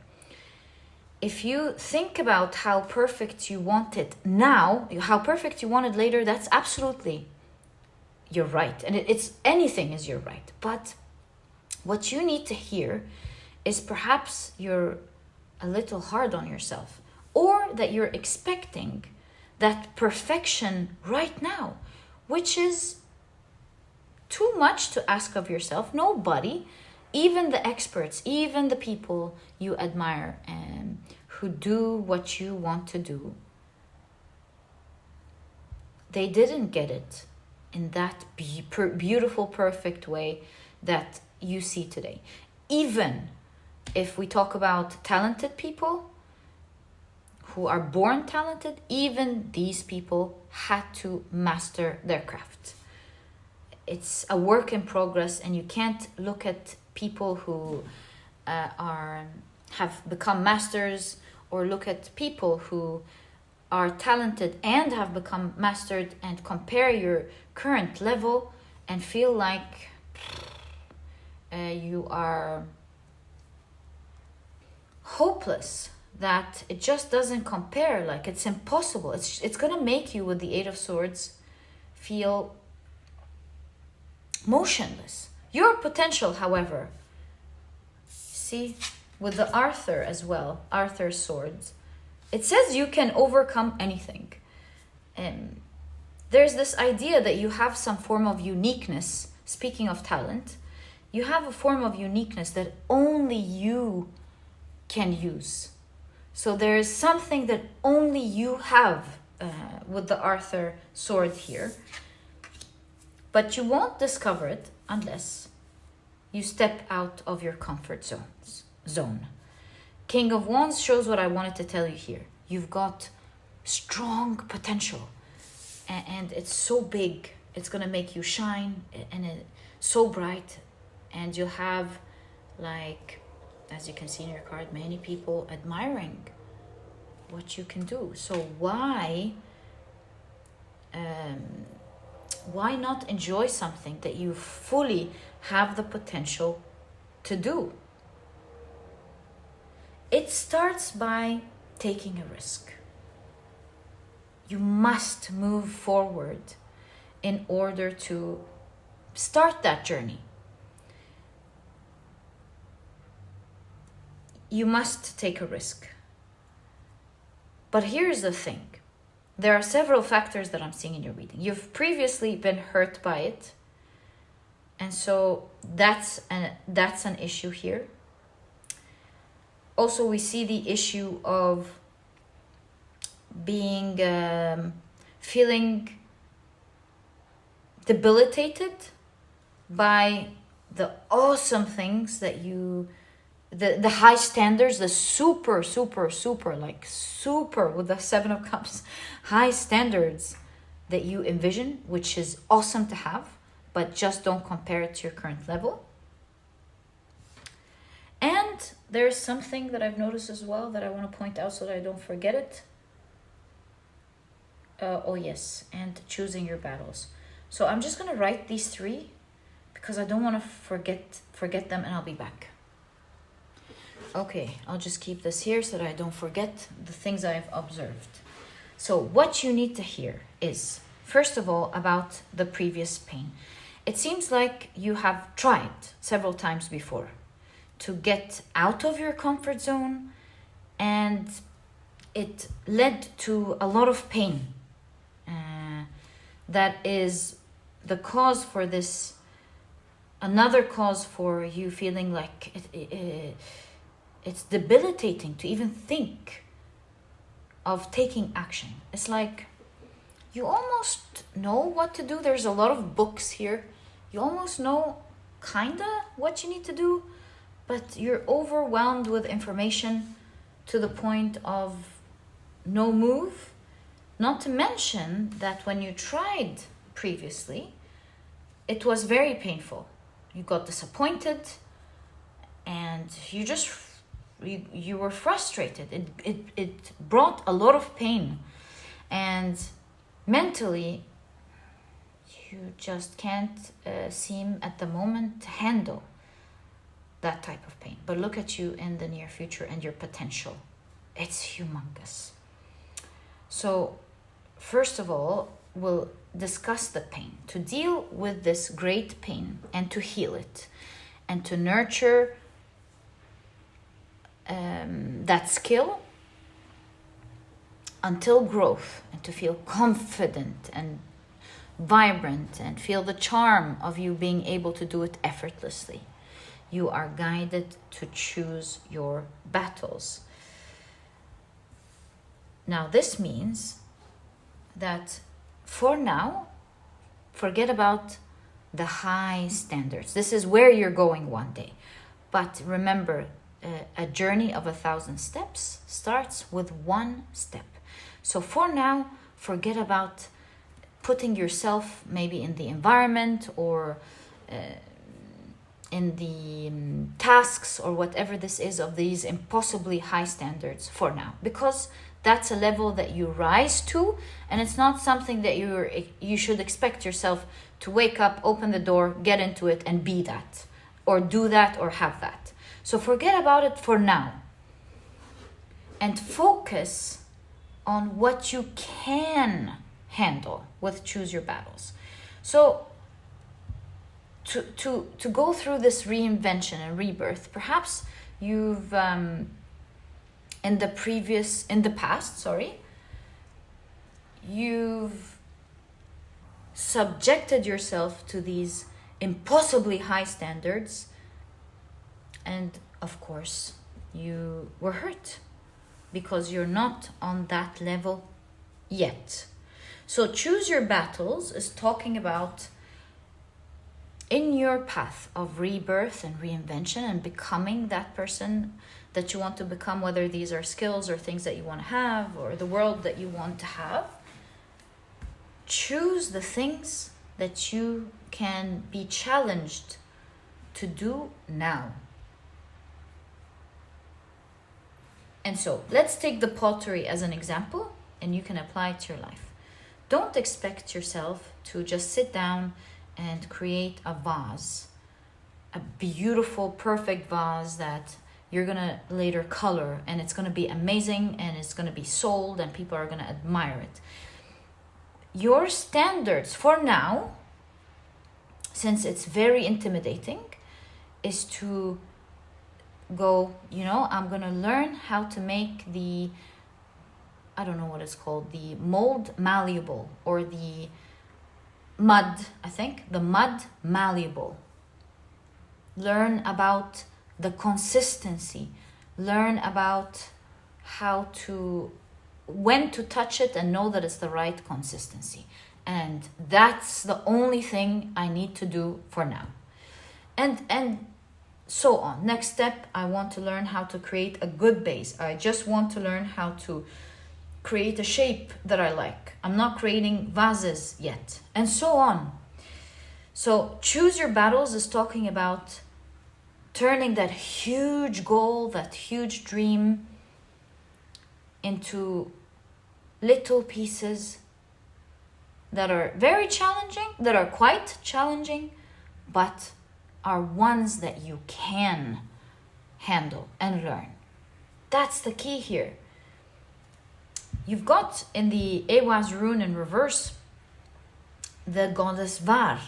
If you think about how perfect you want it now, how perfect you want it later, that's absolutely your right. And it's anything is your right. But what you need to hear is perhaps you're a little hard on yourself, or that you're expecting that perfection right now, which is too much to ask of yourself. Nobody, even the experts, even the people you admire and who do what you want to do, they didn't get it in that beautiful, perfect way that you see today. Even if we talk about talented people who are born talented, even these people had to master their craft. It's a work in progress, and you can't look at people who have become masters, or look at people who are talented and have become mastered and compare your current level and feel like you are hopeless, that it just doesn't compare, like it's impossible. It's gonna make you, with the Eight of Swords, feel motionless. Your potential, however, see, with the Arthur as well, Arthur's swords, it says you can overcome anything. And there's this idea that you have some form of uniqueness. Speaking of talent, you have a form of uniqueness that only you can use. So there is something that only you have with the Arthur sword here. But you won't discover it unless you step out of your comfort zone. King of Wands shows what I wanted to tell you here. You've got strong potential, and it's so big. It's going to make you shine, and it's so bright. And you'll have, like, as you can see in your card, many people admiring what you can do. So why not enjoy something that you fully have the potential to do? It starts by taking a risk. You must move forward in order to start that journey. You must take a risk. But here's the thing. There are several factors that I'm seeing in your reading. You've previously been hurt by it. And so that's an issue here. Also, we see the issue of being, feeling debilitated by the awesome things that you, the high standards, the super with the Seven of Cups, high standards that you envision, which is awesome to have, but just don't compare it to your current level. And there's something that I've noticed as well that I want to point out so that I don't forget it. And choosing your battles. So I'm just going to write these three because I don't want to forget them, and I'll be back. Okay, I'll just keep this here so that I don't forget the things I've observed. So what you need to hear is, first of all, about the previous pain. It seems like you have tried several times before to get out of your comfort zone, and it led to a lot of pain. That is the cause for this, another cause for you feeling like it's debilitating to even think of taking action. It's like you almost know what to do. There's a lot of books here. You almost know kinda what you need to do, but you're overwhelmed with information to the point of no move. Not to mention that when you tried previously, it was very painful. You got disappointed and you were frustrated. It brought a lot of pain, and mentally you just can't seem at the moment to handle that type of pain. But look at you in the near future and your potential. It's humongous. So first of all, we'll discuss the pain. To deal with this great pain and to heal it and to nurture that skill until growth, and to feel confident and vibrant and feel the charm of you being able to do it effortlessly, you are guided to choose your battles. Now, this means that for now, forget about the high standards. This is where you're going one day. But remember, a journey of 1,000 steps starts with one step. So for now, forget about putting yourself maybe in the environment or in the tasks or whatever this is of these impossibly high standards for now, because that's a level that you rise to, and it's not something that you should expect yourself to wake up, open the door, get into it and be that or do that or have that. So forget about it for now and focus on what you can handle with Choose Your Battles. So to go through this reinvention and rebirth, perhaps you've in the past, you've subjected yourself to these impossibly high standards, and of course you were hurt because you're not on that level yet. So Choose Your Battles is talking about in your path of rebirth and reinvention and becoming that person that you want to become, whether these are skills or things that you want to have or the world that you want to have. Choose the things that you can be challenged to do now. And so let's take the pottery as an example, and you can apply it to your life. Don't expect yourself to just sit down and create a vase, a beautiful, perfect vase that you're going to later color, and it's going to be amazing and it's going to be sold and people are going to admire it. Your standards for now, since it's very intimidating, is to go, I'm going to learn how to make the, I don't know what it's called, the mold malleable, or the mud, the mud malleable. Learn about the consistency. Learn about when to touch it and know that it's the right consistency. And that's the only thing I need to do for now. And so on. Next step, I want to learn how to create a good base. I just want to learn how to create a shape that I like. I'm not creating vases yet, and so on. So Choose Your Battles is talking about turning that huge goal, that huge dream, into little pieces that are very challenging, that are quite challenging, but are ones that you can handle and learn. That's the key here. You've got in the Ewa's rune in reverse the goddess Var.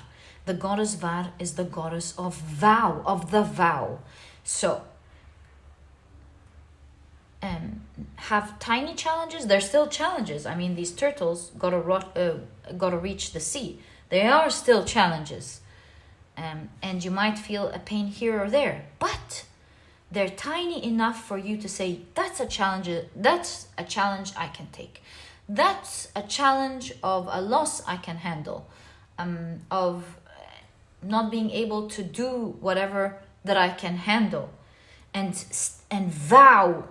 The goddess Var is the goddess of vow, of the vow. So, have tiny challenges. They're still challenges. I mean, these turtles gotta reach the sea. They are still challenges. And you might feel a pain here or there, but they're tiny enough for you to say, that's a challenge I can take. That's a challenge of a loss I can handle, of not being able to do whatever that I can handle, and vow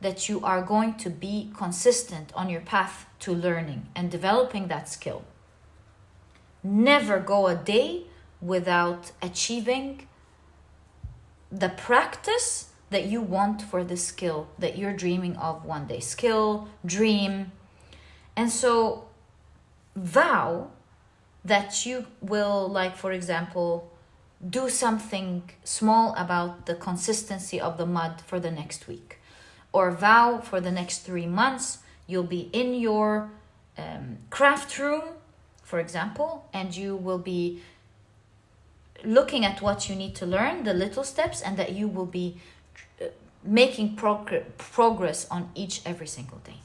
that you are going to be consistent on your path to learning and developing that skill. Never go a day without achieving the practice that you want for the skill that you're dreaming of one day. Skill, dream. And so vow that you will, like, for example, do something small about the consistency of the mud for the next week. Or vow for the next 3 months, you'll be in your craft room, for example, and you will be looking at what you need to learn, the little steps, and that you will be making progress on every single day.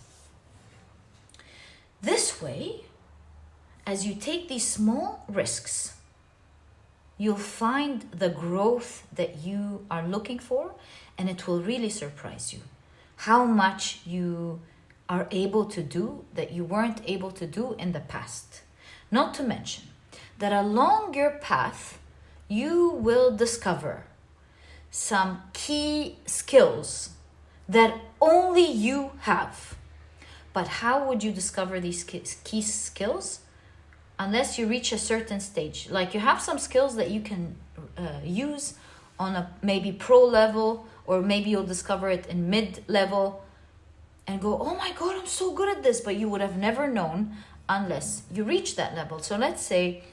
This way, as you take these small risks, you'll find the growth that you are looking for, and it will really surprise you how much you are able to do that you weren't able to do in the past. Not to mention that along your path, you will discover some key skills that only you have. But how would you discover these key skills? Unless you reach a certain stage. Like, you have some skills that you can use on a maybe pro level, or maybe you'll discover it in mid level and go, oh my God, I'm so good at this. But you would have never known unless you reach that level. So let's say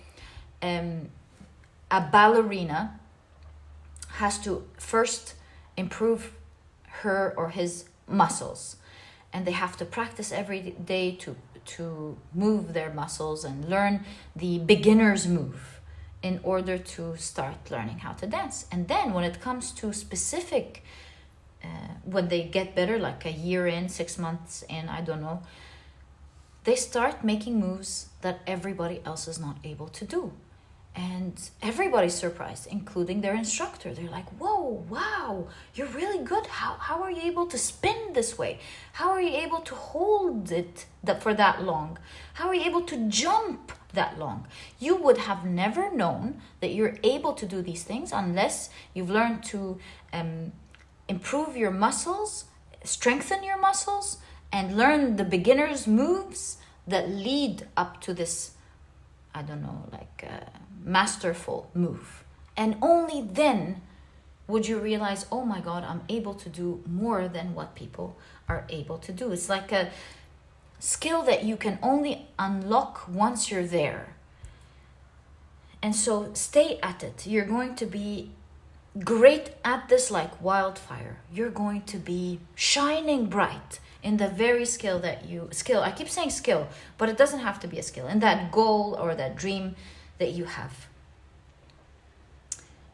a ballerina has to first improve her or his muscles, and they have to practice every day to move their muscles and learn the beginner's move in order to start learning how to dance. And then when it comes to specific, when they get better, like a year in, 6 months in, I don't know, they start making moves that everybody else is not able to do. And everybody's surprised, including their instructor. They're like, whoa, wow, you're really good. How are you able to spin this way? How are you able to hold it for that long? How are you able to jump that long? You would have never known that you're able to do these things unless you've learned to improve your muscles, strengthen your muscles, and learn the beginner's moves that lead up to this, I don't know, like masterful move. And only then would you realize, oh my God, I'm able to do more than what people are able to do. It's like a skill that you can only unlock once you're there. And so stay at it. You're going to be great at this like wildfire. You're going to be shining bright in the very skill, I keep saying skill, but it doesn't have to be a skill, in that goal or that dream that you have.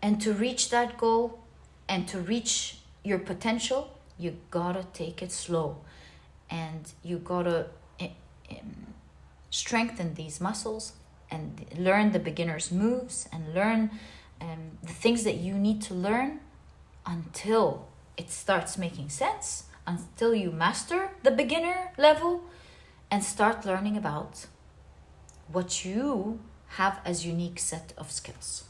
And to reach that goal and to reach your potential, you gotta take it slow, and you gotta strengthen these muscles and learn the beginner's moves and learn the things that you need to learn until it starts making sense, until you master the beginner level and start learning about what you have as unique set of skills.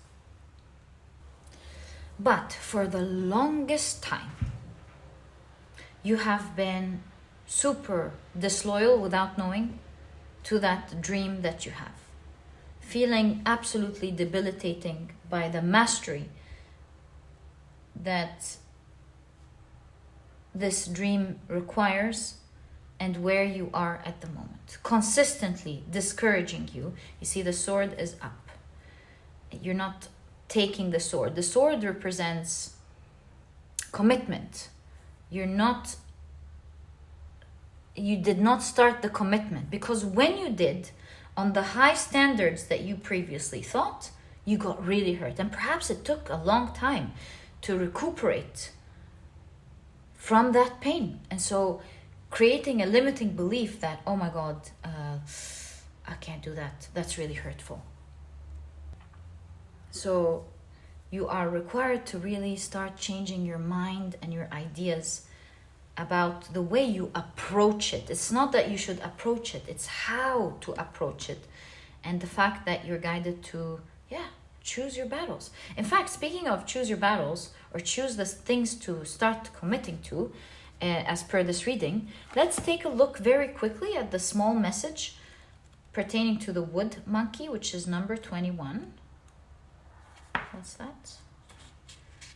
But for the longest time, you have been super disloyal without knowing to that dream that you have, feeling absolutely debilitating by the mastery that this dream requires and where you are at the moment, consistently discouraging you. You see, the sword is up. You're not taking the sword. The sword represents commitment. You did not start the commitment, because when you did, on the high standards that you previously thought, you got really hurt. And perhaps it took a long time to recuperate from that pain. And so creating a limiting belief that, oh my God, I can't do that. That's really hurtful. So you are required to really start changing your mind and your ideas about the way you approach it. It's not that you should approach it, it's how to approach it. And the fact that you're guided to, choose your battles. In fact, speaking of choose your battles, or choose the things to start committing to, as per this reading. Let's take a look very quickly at the small message pertaining to the wood monkey, which is number 21. What's that?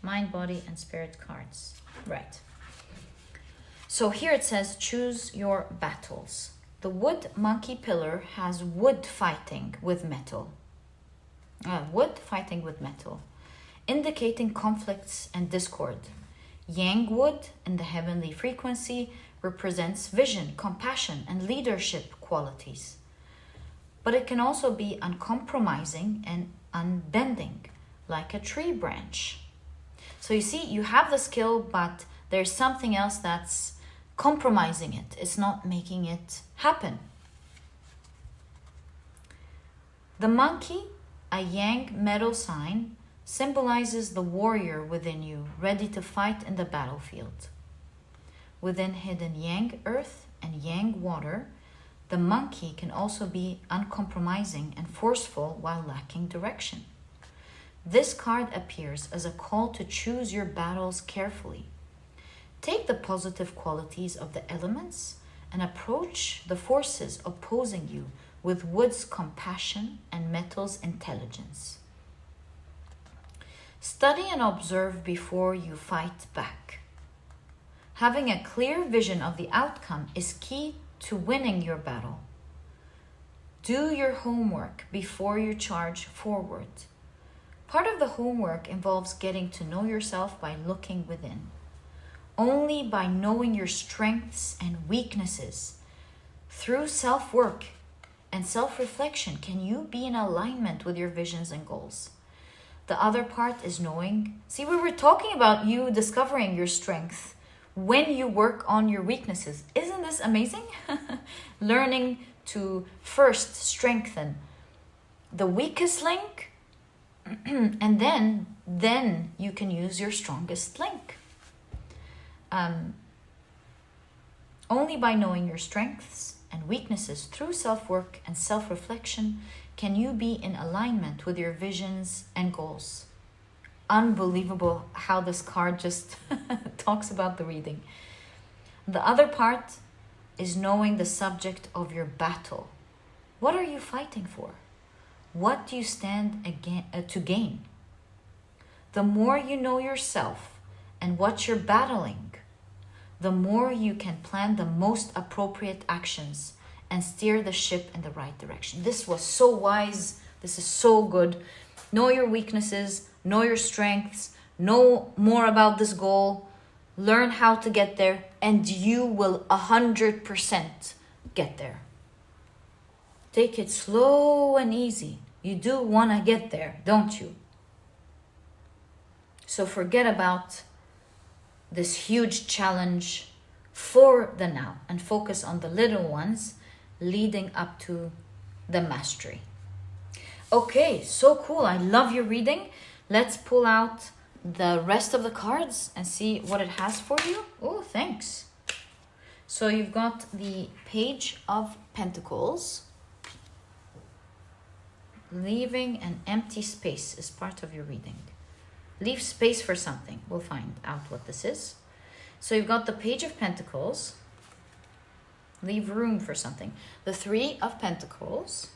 Mind, body, and spirit cards. Right. So here it says, choose your battles. The wood monkey pillar has wood fighting with metal. Wood fighting with metal, indicating conflicts and discord. Yang wood in the heavenly frequency represents vision, compassion, and leadership qualities. But it can also be uncompromising and unbending, like a tree branch. So you see, you have the skill, but there's something else that's compromising it. It's not making it happen. The monkey, a yang metal sign, symbolizes the warrior within you, ready to fight in the battlefield. Within hidden yang earth and yang water, the monkey can also be uncompromising and forceful while lacking direction. This card appears as a call to choose your battles carefully. Take the positive qualities of the elements and approach the forces opposing you with wood's compassion and metal's intelligence. Study and observe before you fight back. Having a clear vision of the outcome is key to winning your battle. Do your homework before you charge forward. Part of the homework involves getting to know yourself by looking within. Only by knowing your strengths and weaknesses through self-work and self-reflection can you be in alignment with your visions and goals. The other part is knowing. See, we were talking about you discovering your strength when you work on your weaknesses. Isn't this amazing? Learning to first strengthen the weakest link, and then you can use your strongest link. Only by knowing your strengths and weaknesses through self-work and self-reflection can you be in alignment with your visions and goals. Unbelievable how this card just talks about the reading. The other part is knowing the subject of your battle. What are you fighting for? What do you stand to gain? The more you know yourself and what you're battling, the more you can plan the most appropriate actions and steer the ship in the right direction. This was so wise. This is so good. Know your weaknesses, know your strengths, know more about this goal, learn how to get there, and you will 100% get there. Take it slow and easy. You do want to get there, don't you? So forget about this huge challenge for the now and focus on the little ones leading up to the mastery. Okay, so cool. I love your reading. Let's pull out the rest of the cards and see what it has for you. Oh, thanks. So you've got the Page of Pentacles. Leaving an empty space is part of your reading. Leave space for something. We'll find out what this is. So you've got the Page of Pentacles. Leave room for something. The Three of Pentacles.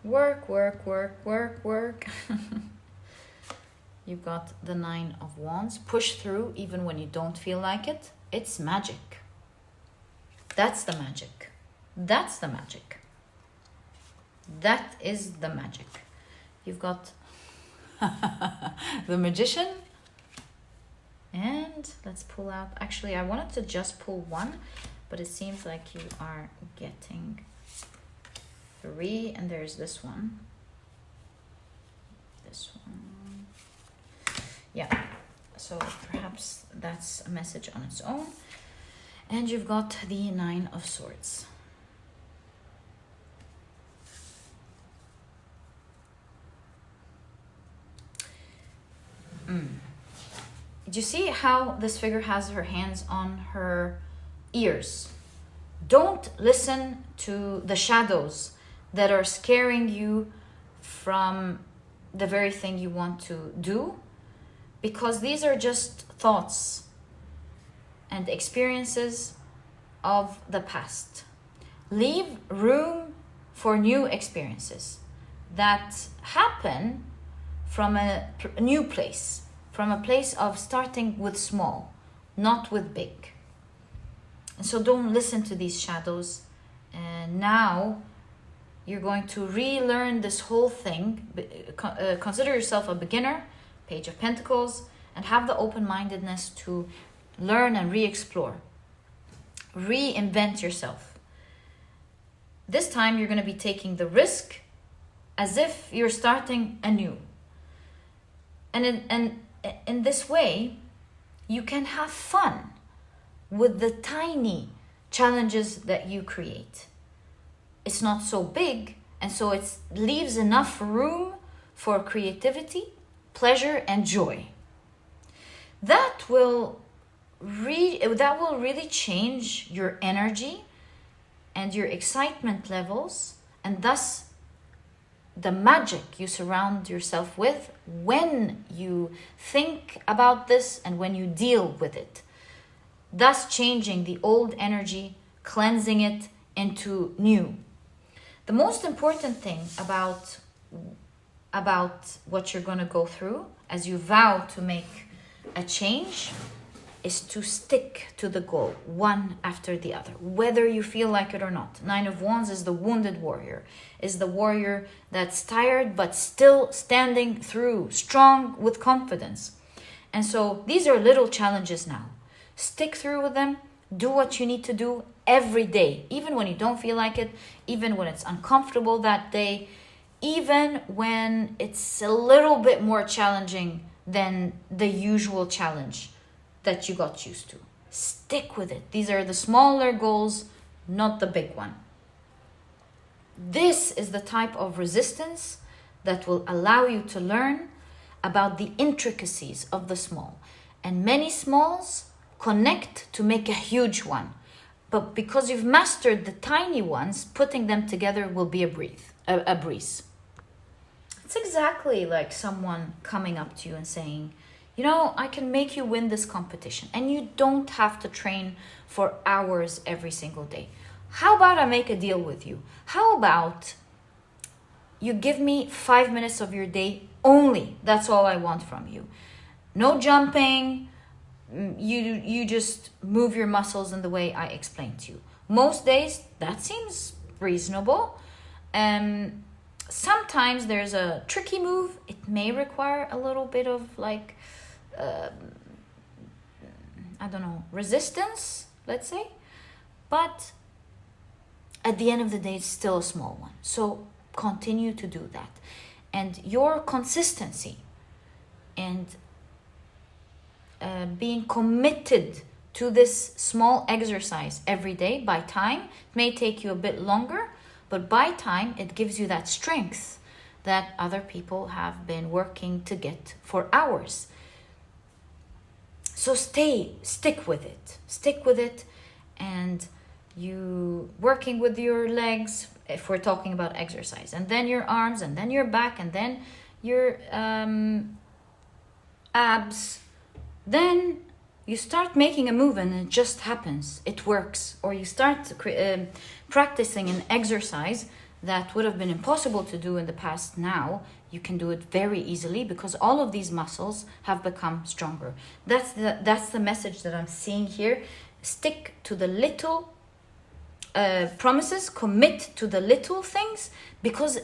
Work, work, work, work, work. You've got the Nine of Wands. Push through even when you don't feel like it. It's magic. That's the magic. That's the magic. That is the magic. You've got the Magician. And let's pull out. Actually, I wanted to just pull one, but it seems like you are getting three. And there's this one. This one. Yeah. So perhaps that's a message on its own. And you've got the Nine of Swords. Do you see how this figure has her hands on her ears? Don't listen to the shadows that are scaring you from the very thing you want to do, because these are just thoughts. and experiences of the past. Leave room for new experiences that happen from a new place, from a place of starting with small, not with big. And so don't listen to these shadows. And now you're going to relearn this whole thing. Consider yourself a beginner, Page of Pentacles, and have the open-mindedness to learn and re-explore. Reinvent yourself. This time you're going to be taking the risk as if you're starting anew. And in this way, you can have fun with the tiny challenges that you create. It's not so big, and so it leaves enough room for creativity, pleasure, and joy. That will really change your energy and your excitement levels, and thus the magic you surround yourself with when you think about this and when you deal with it. Thus changing the old energy, cleansing it into new. The most important thing about what you're going to go through as you vow to make a change is to stick to the goal, one after the other, whether you feel like it or not. Nine of Wands is the wounded warrior, is the warrior that's tired but still standing through, strong with confidence. And so these are little challenges now. Stick through with them. Do what you need to do every day, even when you don't feel like it, even when it's uncomfortable that day, even when it's a little bit more challenging than the usual challenge that you got used to. Stick with it. These are the smaller goals, not the big one. This is the type of resistance that will allow you to learn about the intricacies of the small. And many smalls connect to make a huge one. But because you've mastered the tiny ones, putting them together will be a breeze. It's exactly like someone coming up to you and saying, you know, I can make you win this competition and you don't have to train for hours every single day. How about I make a deal with you? How about you give me 5 minutes of your day only? That's all I want from you. No jumping. You just move your muscles in the way I explained to you. Most days, that seems reasonable. Sometimes there's a tricky move. It may require a little bit of resistance, let's say. But at the end of the day, it's still a small one. So continue to do that. And your consistency and being committed to this small exercise every day by time, it may take you a bit longer, but by time it gives you that strength that other people have been working to get for hours. So stick with it, and you working with your legs if we're talking about exercise, and then your arms, and then your back, and then your abs. Then you start making a move and it just happens. It works. Or you start practicing an exercise that would have been impossible to do in the past. Now you can do it very easily because all of these muscles have become stronger. That's the message that I'm seeing here. Stick to the little promises. Commit to the little things, because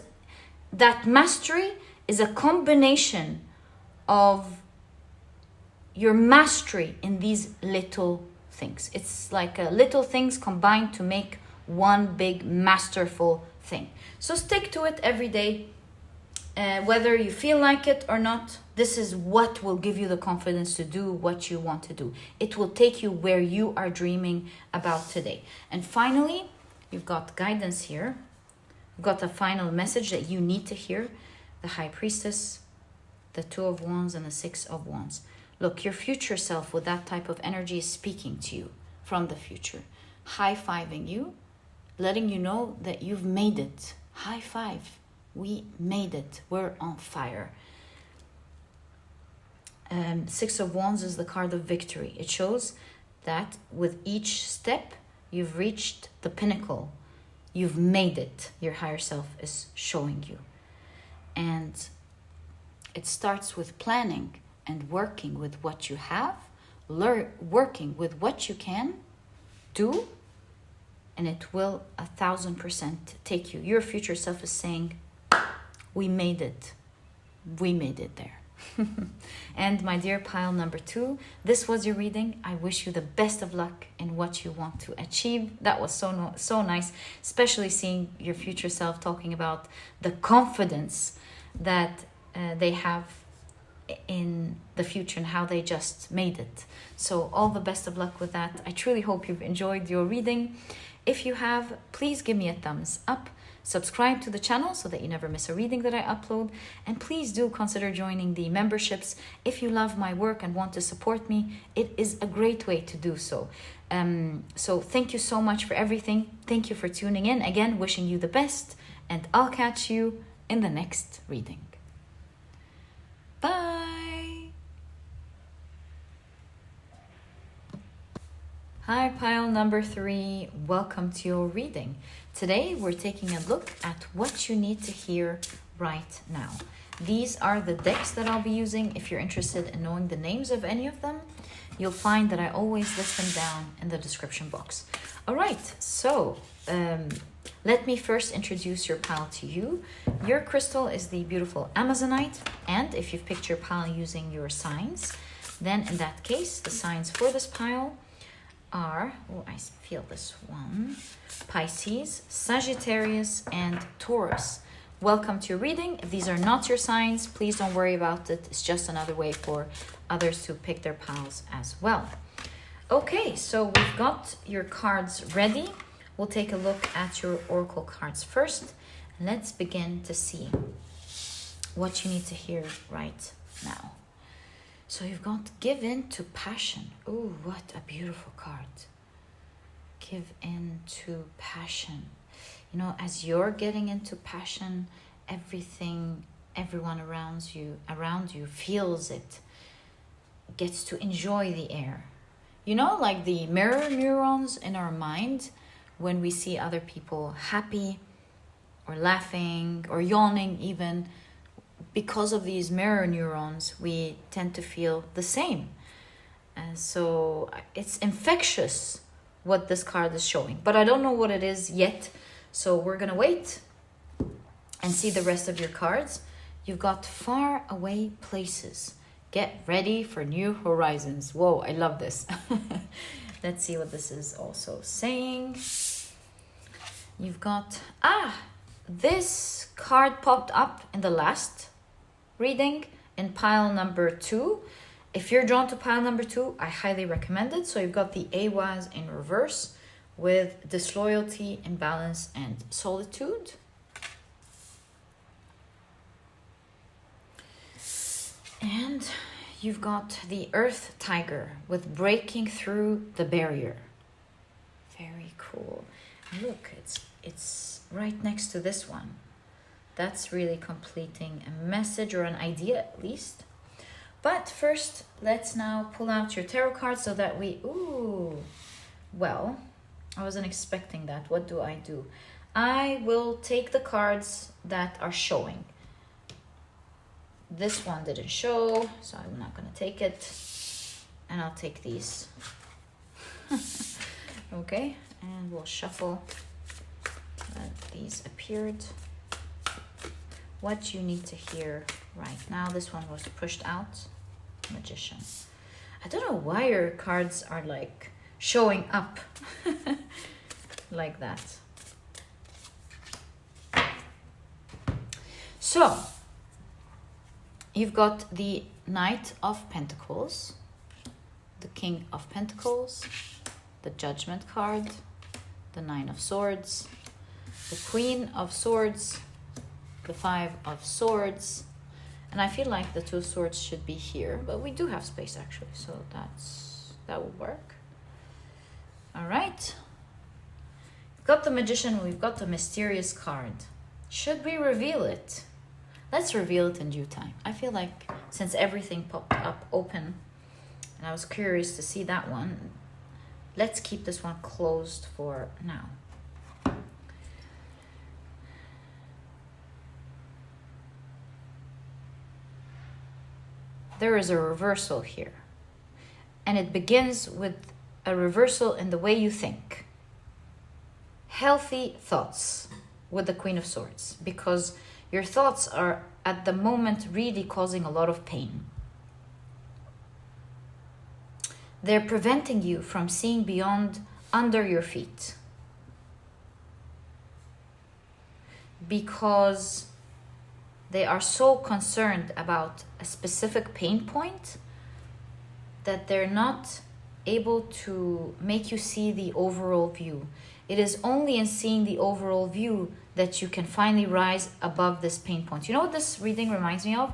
that mastery is a combination of your mastery in these little things. It's like little things combined to make one big masterful thing. So stick to it every day, whether you feel like it or not. This is what will give you the confidence to do what you want to do. It will take you where you are dreaming about today. And finally, you've got guidance here. You've got a final message that you need to hear. The High Priestess, the Two of Wands, and the Six of Wands. Look, your future self with that type of energy is speaking to you from the future, high-fiving you, letting you know that you've made it. High five. We made it. We're on fire. Six of Wands is the card of victory. It shows that with each step, you've reached the pinnacle. You've made it. Your higher self is showing you. And it starts with planning and working with what you have, working with what you can do, and it will 1,000% take you. Your future self is saying, we made it. We made it there. And my dear pile number 2, this was your reading. I wish you the best of luck in what you want to achieve. That was so nice, especially seeing your future self talking about the confidence that they have in the future and how they just made it. So all the best of luck with that. I truly hope you've enjoyed your reading. If you have, please give me a thumbs up. Subscribe to the channel so that you never miss a reading that I upload. And please do consider joining the memberships. If you love my work and want to support me, it is a great way to do so. So thank you so much for everything. Thank you for tuning in. Again, wishing you the best. And I'll catch you in the next reading. Bye. Hi, pile number 3. Welcome to your reading. Today, we're taking a look at what you need to hear right now. These are the decks that I'll be using. If you're interested in knowing the names of any of them, you'll find that I always list them down in the description box. All right, so let me first introduce your pile to you. Your crystal is the beautiful Amazonite, and if you've picked your pile using your signs, then in that case, the signs for this pile are, oh, I feel this one, Pisces, Sagittarius, and Taurus. Welcome to your reading. If these are not your signs, please don't worry about it. It's just another way for others to pick their piles as well. Okay, so we've got your cards ready. We'll take a look at your oracle cards first. Let's begin to see what you need to hear right now. So you've got give in to passion. Oh, what a beautiful card. Give in to passion. You know, as you're getting into passion, everyone around you feels it, gets to enjoy the air. You know, like the mirror neurons in our mind, when we see other people happy or laughing or yawning even, because of these mirror neurons, we tend to feel the same. And so it's infectious what this card is showing. But I don't know what it is yet. So we're going to wait and see the rest of your cards. You've got far away places. Get ready for new horizons. Whoa, I love this. Let's see what this is also saying. You've got, this card popped up in the last reading in pile number 2. If you're drawn to pile number 2, I highly recommend it. So you've got the Awaz in reverse with disloyalty, imbalance, and solitude. And you've got the Earth Tiger with breaking through the barrier. Very cool. Look, it's right next to this one. That's really completing a message or an idea at least. But first, let's now pull out your tarot cards so that we... Ooh, well, I wasn't expecting that. What do? I will take the cards that are showing. This one didn't show, so I'm not going to take it. And I'll take these. Okay, and we'll shuffle. These appeared. What you need to hear right now. This one was pushed out. Magician. I don't know why your cards are like showing up like that. So you've got the Knight of Pentacles, the King of Pentacles, the Judgment card, the Nine of Swords, the Queen of Swords, the Five of Swords, and I feel like the Two of Swords should be here, but we do have space actually, so that will work. All right. We've got the Magician, we've got the Mysterious card. Should we reveal it? Let's reveal it in due time. I feel like since everything popped up open, and I was curious to see that one, let's keep this one closed for now. There is a reversal here. And it begins with a reversal in the way you think. Healthy thoughts with the Queen of Swords, because your thoughts are at the moment really causing a lot of pain. They're preventing you from seeing beyond under your feet. Because they are so concerned about a specific pain point that they're not able to make you see the overall view. It is only in seeing the overall view that you can finally rise above this pain point. You know what this reading reminds me of?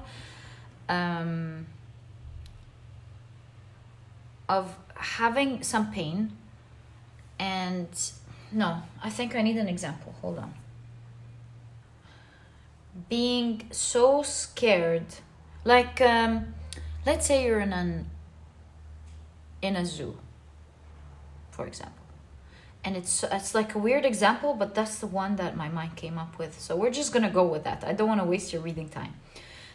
Of having some pain, and no, I think I need an example. Hold on. Being so scared, like let's say you're in a zoo, for example, and it's like a weird example, but that's the one that my mind came up with, so we're just gonna go with that. I don't want to waste your reading time.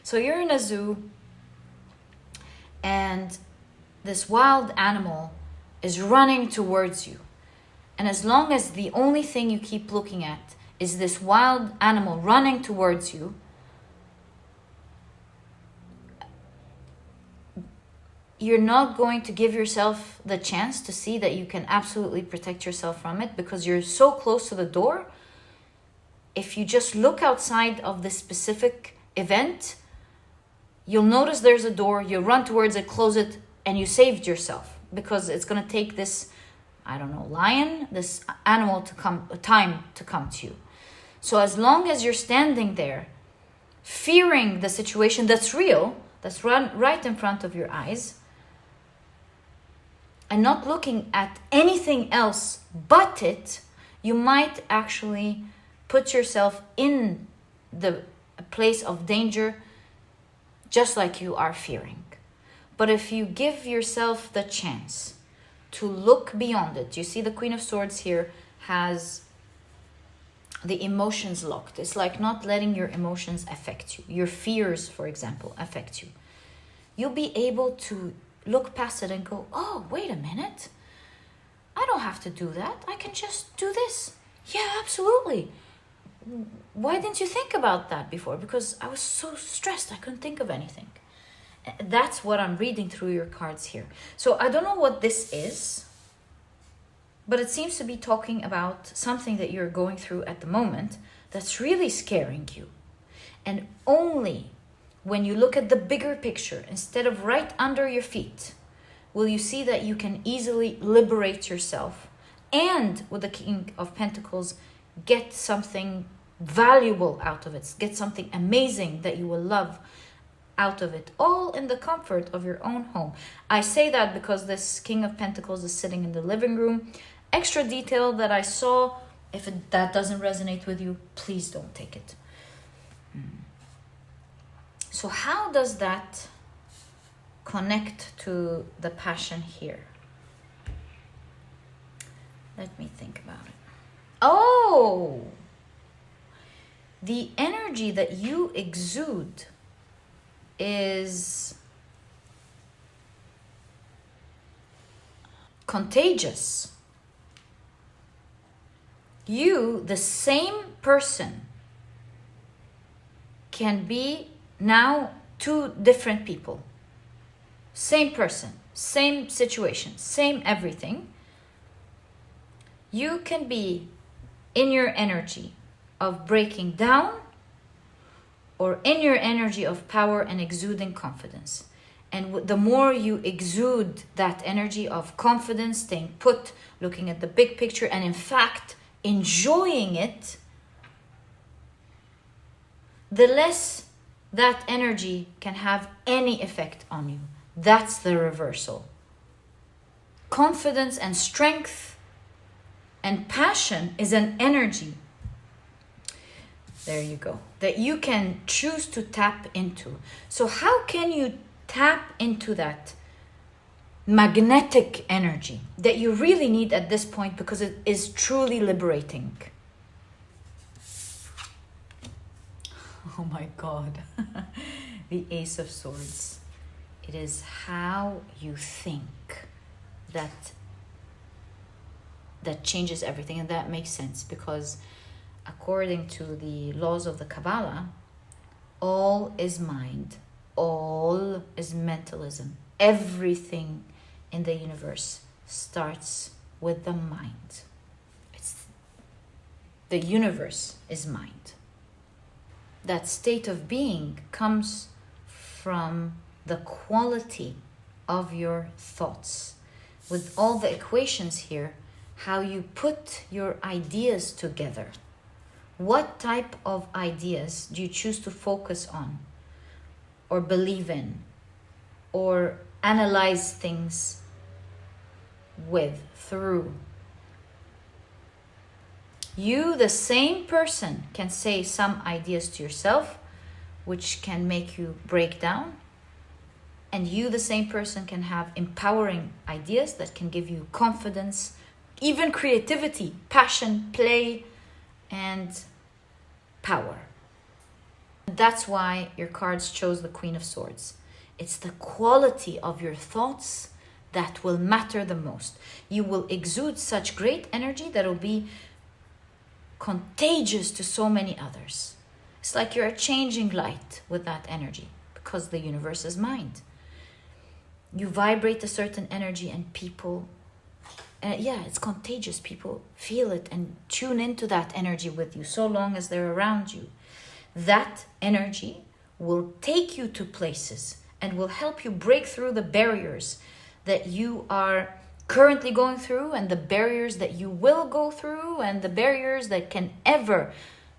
So you're in a zoo, and this wild animal is running towards you, and as long as the only thing you keep looking at is this wild animal running towards you, you're not going to give yourself the chance to see that you can absolutely protect yourself from it, because you're so close to the door. If you just look outside of this specific event, you'll notice there's a door, you run towards it, close it, and you saved yourself, because it's going to take this, I don't know, lion, this animal time to come to you. So as long as you're standing there, fearing the situation that's real, that's right in front of your eyes, and not looking at anything else but it, you might actually put yourself in the place of danger, just like you are fearing. But if you give yourself the chance to look beyond it, you see the Queen of Swords here has the emotions locked. It's like not letting your emotions affect you. Your fears, for example, affect you. You'll be able to look past it and go, oh, wait a minute. I don't have to do that. I can just do this. Yeah, absolutely. Why didn't you think about that before? Because I was so stressed. I couldn't think of anything. That's what I'm reading through your cards here. So I don't know what this is, but it seems to be talking about something that you're going through at the moment that's really scaring you. And only when you look at the bigger picture, instead of right under your feet, will you see that you can easily liberate yourself. And with the King of Pentacles, get something valuable out of it. Get something amazing that you will love out of it, all in the comfort of your own home. I say that because this King of Pentacles is sitting in the living room. Extra detail that I saw, if that doesn't resonate with you, please don't take it. So how does that connect to the passion here? Let me think about it. Oh! The energy that you exude is contagious. You, the same person, can be now two different people. Same person, same situation, same everything. You can be in your energy of breaking down, or in your energy of power and exuding confidence. And the more you exude that energy of confidence, staying put, looking at the big picture, and in fact enjoying it, the less that energy can have any effect on you. That's the reversal. Confidence and strength and passion is an energy. There you go. That you can choose to tap into. So how can you tap into that magnetic energy that you really need at this point, because it is truly liberating. Oh my God. The Ace of Swords. It is how you think that changes everything. And that makes sense, because according to the laws of the Kabbalah, all is mind, all is mentalism. Everything in the universe starts with the mind. The universe is mind. That state of being comes from the quality of your thoughts. With all the equations here, how you put your ideas together. What type of ideas do you choose to focus on, or believe in, or analyze things through? You, the same person, can say some ideas to yourself, which can make you break down. And you, the same person, can have empowering ideas that can give you confidence, even creativity, passion, play, and power. That's why your cards chose the Queen of Swords. It's the quality of your thoughts that will matter the most. You will exude such great energy that will be contagious to so many others. It's like you're a changing light with that energy, because the universe is mind. You vibrate a certain energy and people, it's contagious. People feel it and tune into that energy with you so long as they're around you. That energy will take you to places and will help you break through the barriers that you are currently going through, and the barriers that you will go through, and the barriers that can ever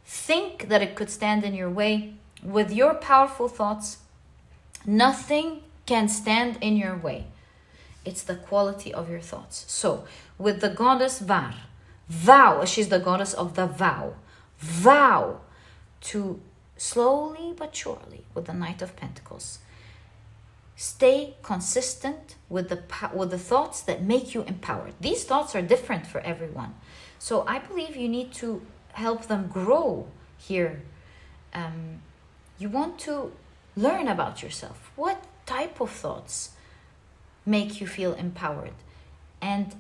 think that it could stand in your way. With your powerful thoughts, nothing can stand in your way. It's the quality of your thoughts. So with the goddess vow, she's the goddess of the vow to slowly but surely, with the Knight of Pentacles, stay consistent with the thoughts that make you empowered. These thoughts are different for everyone. So I believe you need to help them grow here. You want to learn about yourself. What type of thoughts make you feel empowered? And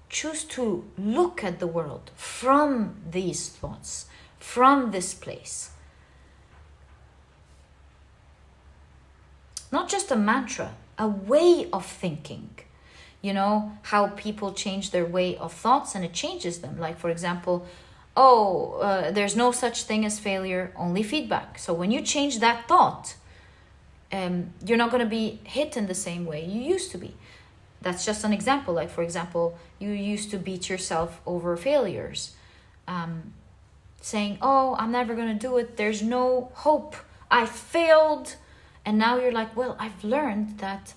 choose to look at the world from these thoughts, from this place. Not just a mantra, a way of thinking. You know, how people change their way of thoughts and it changes them. Like, for example, there's no such thing as failure, only feedback. So when you change that thought, you're not going to be hit in the same way you used to be. That's just an example. Like, for example, you used to beat yourself over failures, saying, I'm never going to do it. There's no hope. I failed. And now you're like, well, I've learned that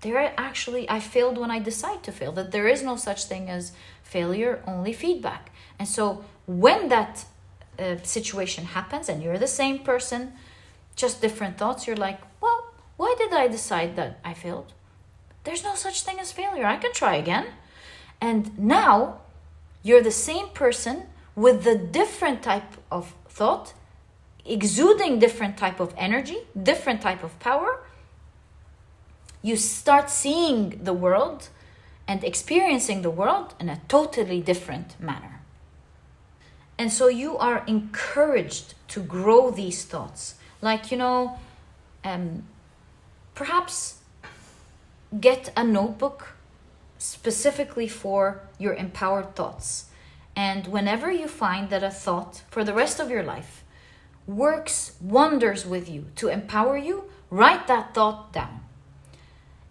I failed when I decide to fail, that there is no such thing as failure, only feedback. And so when that situation happens and you're the same person, just different thoughts, you're like, well, why did I decide that I failed? There's no such thing as failure. I can try again. And now you're the same person with the different type of thought, exuding different type of energy, different type of power. You start seeing the world and experiencing the world in a totally different manner. And so you are encouraged to grow these thoughts. Like, perhaps get a notebook specifically for your empowered thoughts. And whenever you find that a thought for the rest of your life works wonders with you to empower you, write that thought down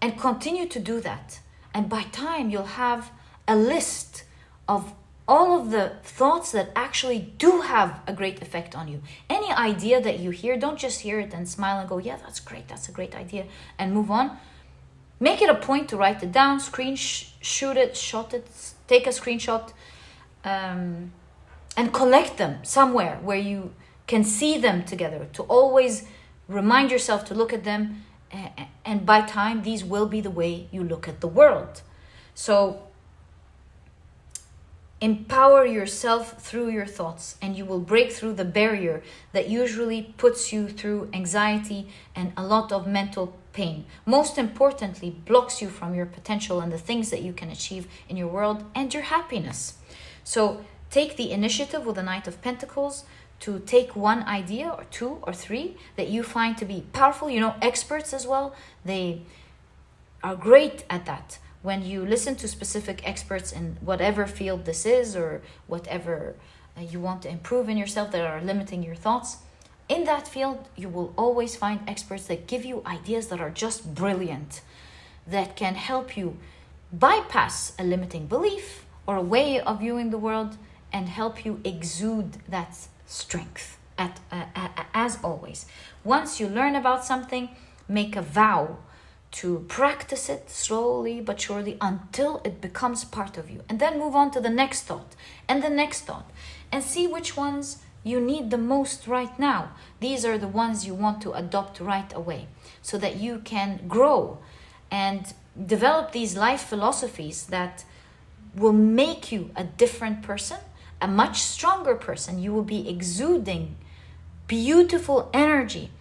and continue to do that. And by time you'll have a list of all of the thoughts that actually do have a great effect on you. Any idea that you hear, don't just hear it and smile and go, yeah, that's great, that's a great idea, and move on. Make it a point to write it down, shot it, take a screenshot, and collect them somewhere where you can see them together, to always remind yourself to look at them and by time, these will be the way you look at the world. So empower yourself through your thoughts, and you will break through the barrier that usually puts you through anxiety and a lot of mental pain. Most importantly, blocks you from your potential and the things that you can achieve in your world and your happiness. So take the initiative with the Knight of Pentacles to take one idea or two or three that you find to be powerful. You know, experts as well, they are great at that. When you listen to specific experts in whatever field this is, or whatever you want to improve in yourself that are limiting your thoughts, in that field, you will always find experts that give you ideas that are just brilliant, that can help you bypass a limiting belief or a way of viewing the world and help you exude that strength. As always, once you learn about something, make a vow to practice it slowly but surely until it becomes part of you. And then move on to the next thought and the next thought and see which ones you need the most right now. These are the ones you want to adopt right away so that you can grow and develop these life philosophies that will make you a different person, a much stronger person. You will be exuding beautiful energy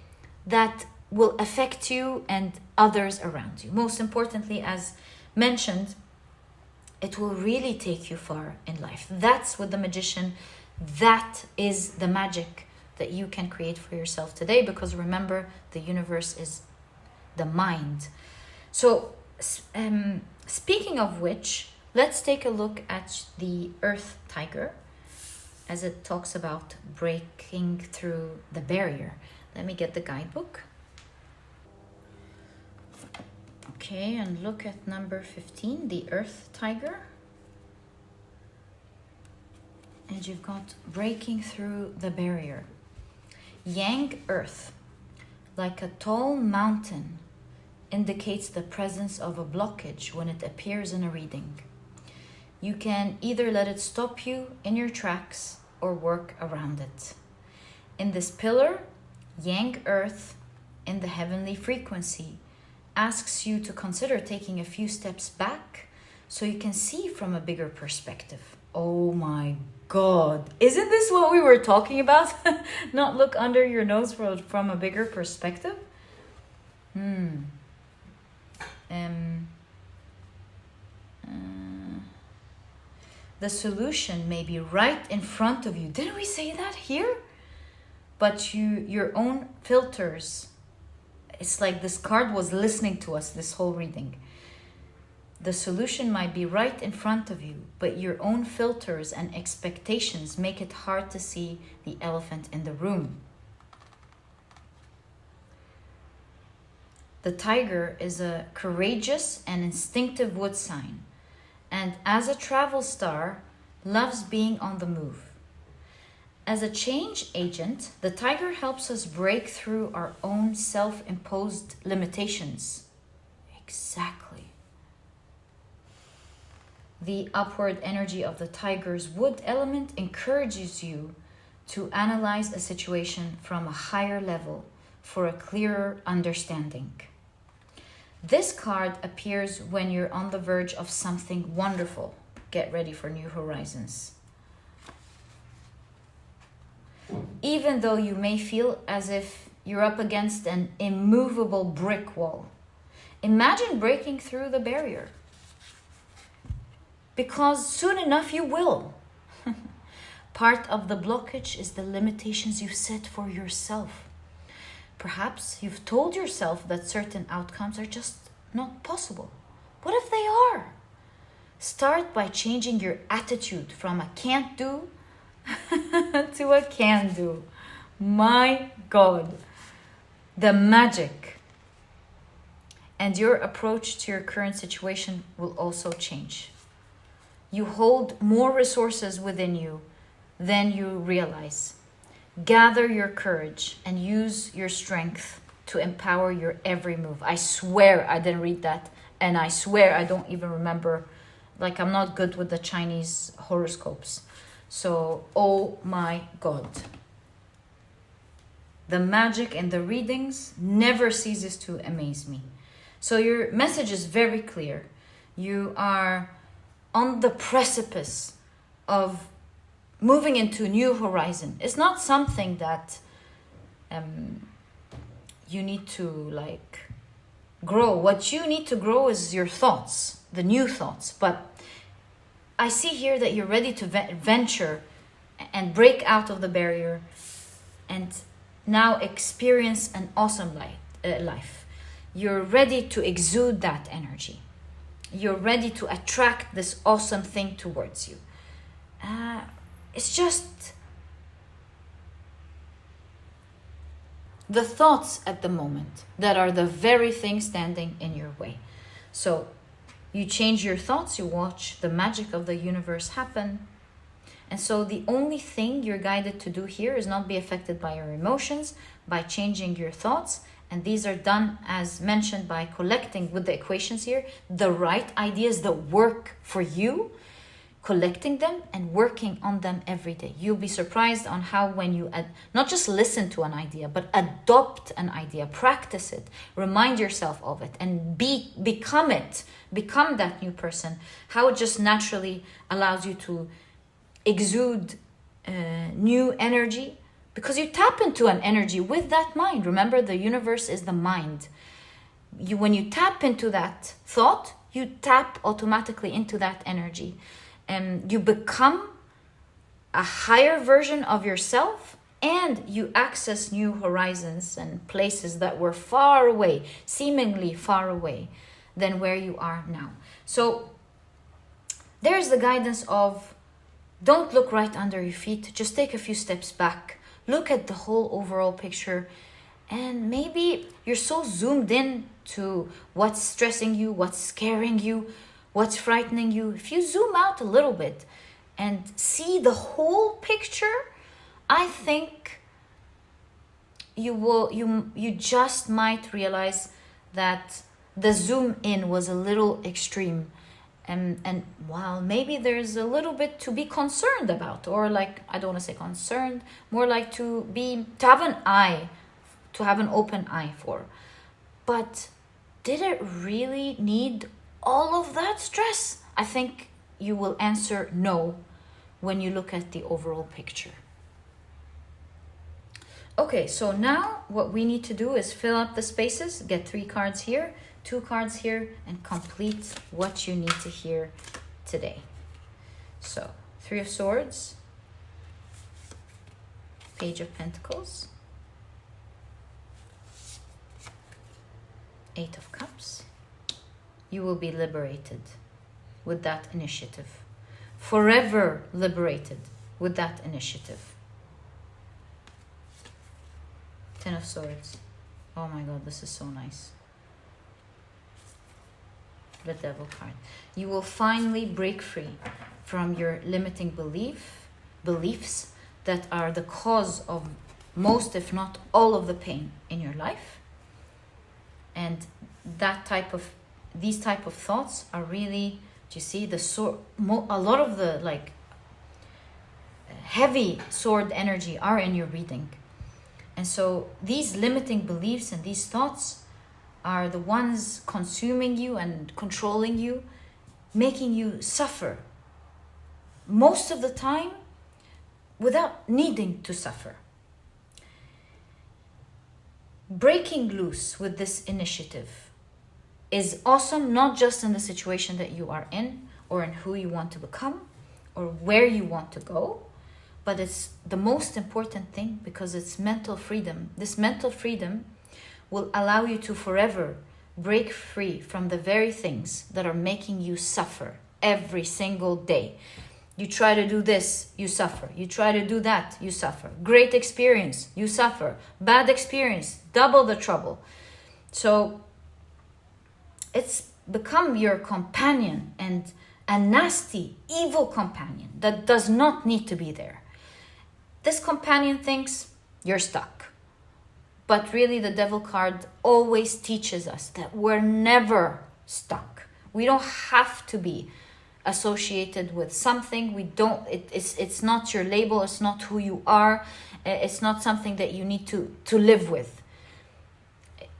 that will affect you and others around you. Most importantly, as mentioned, it will really take you far in life. That's with the magician. That is the magic that you can create for yourself today, because remember, the universe is the mind. So speaking of which, let's take a look at the Earth Tiger as it talks about breaking through the barrier. Let me get the guidebook. Okay, and look at number 15, the Earth Tiger. And you've got breaking through the barrier. Yang Earth, like a tall mountain, indicates the presence of a blockage when it appears in a reading. You can either let it stop you in your tracks or work around it. In this pillar, Yang Earth in the heavenly frequency asks you to consider taking a few steps back so you can see from a bigger perspective. Oh my God. Isn't this what we were talking about? Not look under your nose from a bigger perspective? The solution may be right in front of you. Didn't we say that here? But your own filters. It's like this card was listening to us this whole reading. The solution might be right in front of you, but your own filters and expectations make it hard to see the elephant in the room. The tiger is a courageous and instinctive wood sign, and as a travel star, loves being on the move. As a change agent, the tiger helps us break through our own self-imposed limitations. Exactly. The upward energy of the tiger's wood element encourages you to analyze a situation from a higher level for a clearer understanding. This card appears when you're on the verge of something wonderful. Get ready for new horizons. Even though you may feel as if you're up against an immovable brick wall, imagine breaking through the barrier. Because soon enough you will. Part of the blockage is the limitations you set for yourself. Perhaps you've told yourself that certain outcomes are just not possible. What if they are? Start by changing your attitude from a can't do to a can do. My God, the magic. And your approach to your current situation will also change. You hold more resources within you than you realize. Gather your courage and use your strength to empower your every move. I swear I didn't read that, and I swear I don't even remember. Like, I'm not good with the Chinese horoscopes. So, oh my God. The magic in the readings never ceases to amaze me. So your message is very clear. You are on the precipice of moving into a new horizon. It's not something that you need to like grow. What you need to grow is your thoughts, the new thoughts. But I see here that you're ready to venture and break out of the barrier and now experience an awesome life. You're ready to exude that energy. You're ready to attract this awesome thing towards you. It's just the thoughts at the moment that are the very thing standing in your way. So you change your thoughts, you watch the magic of the universe happen. And so the only thing you're guided to do here is not be affected by your emotions, by changing your thoughts. And these are done, as mentioned, by collecting with the equations here, the right ideas that work for you, collecting them and working on them every day. You'll be surprised on how when you not just listen to an idea, but adopt an idea, practice it, remind yourself of it, and become it, become that new person, how it just naturally allows you to exude new energy, because you tap into an energy with that mind. Remember, the universe is the mind. When you tap into that thought, you tap automatically into that energy. And you become a higher version of yourself, and you access new horizons and places that were far away, seemingly far away than where you are now. So there's the guidance of don't look right under your feet. Just take a few steps back. Look at the whole overall picture. And maybe you're so zoomed in to what's stressing you, what's scaring you, what's frightening you. If you zoom out a little bit and see the whole picture, I think you just might realize that the zoom in was a little extreme. And while maybe there's a little bit to be concerned about, or like, I don't want to say concerned, more like to have an open eye for. But did it really need all of that stress? I think you will answer no when you look at the overall picture. Okay, so now what we need to do is fill up the spaces, get 3 cards here, 2 cards here, and complete what you need to hear today. So 3 of Swords, Page of Pentacles, 8 of Cups. You will be liberated with that initiative. Forever liberated with that initiative. 10 of Swords. Oh my God, this is so nice. The Devil card. You will finally break free from your limiting beliefs that are the cause of most, if not all, of the pain in your life. And these type of thoughts are really, do you see, a lot of the like heavy sword energy are in your reading. And so these limiting beliefs and these thoughts are the ones consuming you and controlling you, making you suffer most of the time without needing to suffer. Breaking loose with this initiative is awesome, not just in the situation that you are in or in who you want to become or where you want to go, but it's the most important thing because it's mental freedom. This mental freedom will allow you to forever break free from the very things that are making you suffer every single day. You try to do this, you suffer. You try to do that, you suffer. Great experience, you suffer. Bad experience, double the trouble. So it's become your companion, and a nasty, evil companion that does not need to be there. This companion thinks you're stuck. But really, the Devil card always teaches us that we're never stuck. We don't have to be associated with something. It's not your label, it's not who you are, it's not something that you need to live with.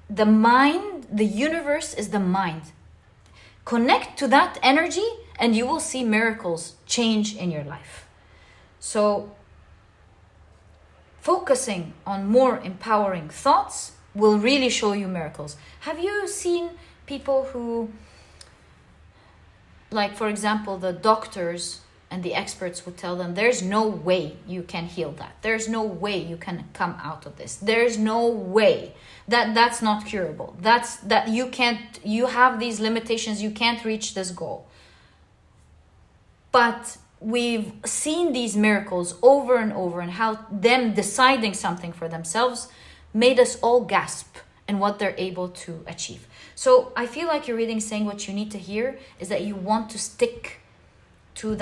The mind, the universe is the mind. Connect to that energy and you will see miracles change in your life. So focusing on more empowering thoughts will really show you miracles. Have you seen people who, like for example, the doctors and the experts would tell them, there's no way you can heal that. There's no way you can come out of this. There's no way. That's not curable. That you can't, you have these limitations, you can't reach this goal. But we've seen these miracles over and over, and how them deciding something for themselves made us all gasp in what they're able to achieve. So I feel like your reading is saying what you need to hear is that you want to stick to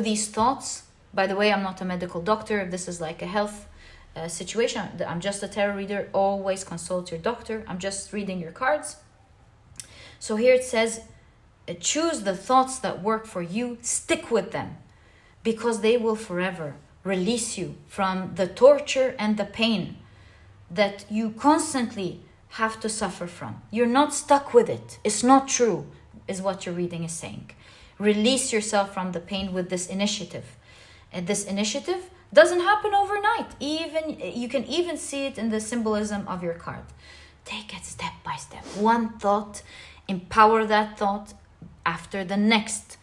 these thoughts. By the way, I'm not a medical doctor. If this is like a health situation, I'm just a tarot reader. Always consult your doctor. I'm just reading your cards. So here it says, choose the thoughts that work for you, stick with them, because they will forever release you from the torture and the pain that you constantly have to suffer from. You're not stuck with it. It's not true, is what your reading is saying. Release yourself from the pain with this initiative. And this initiative doesn't happen overnight. You can even see it in the symbolism of your card. Take it step by step. One thought, empower that thought after the next,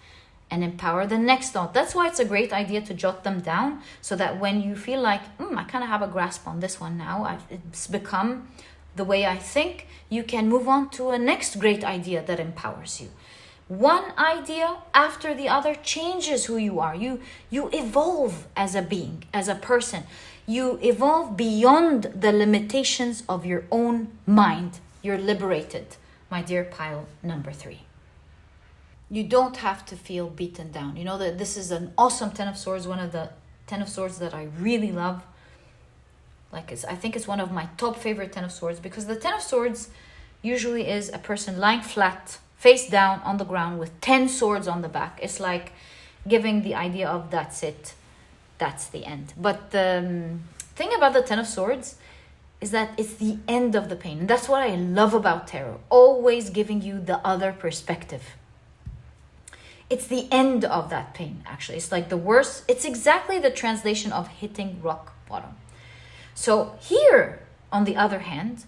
and empower the next thought. That's why it's a great idea to jot them down, so that when you feel like, I kind of have a grasp on this one now, it's become the way I think, you can move on to a next great idea that empowers you. One idea after the other changes who you are. You evolve as a being, as a person. You evolve beyond the limitations of your own mind. You're liberated, my dear pile number 3. You don't have to feel beaten down. You know that this is an awesome Ten of Swords, one of the Ten of Swords that I really love. I think it's one of my top favorite Ten of Swords, because the Ten of Swords usually is a person lying flat, face down on the ground with 10 swords on the back. It's like giving the idea of that's it, that's the end. But the thing about the Ten of Swords is that it's the end of the pain. And that's what I love about tarot, always giving you the other perspective. It's the end of that pain, actually. It's like the worst. It's exactly the translation of hitting rock bottom. So here, on the other hand,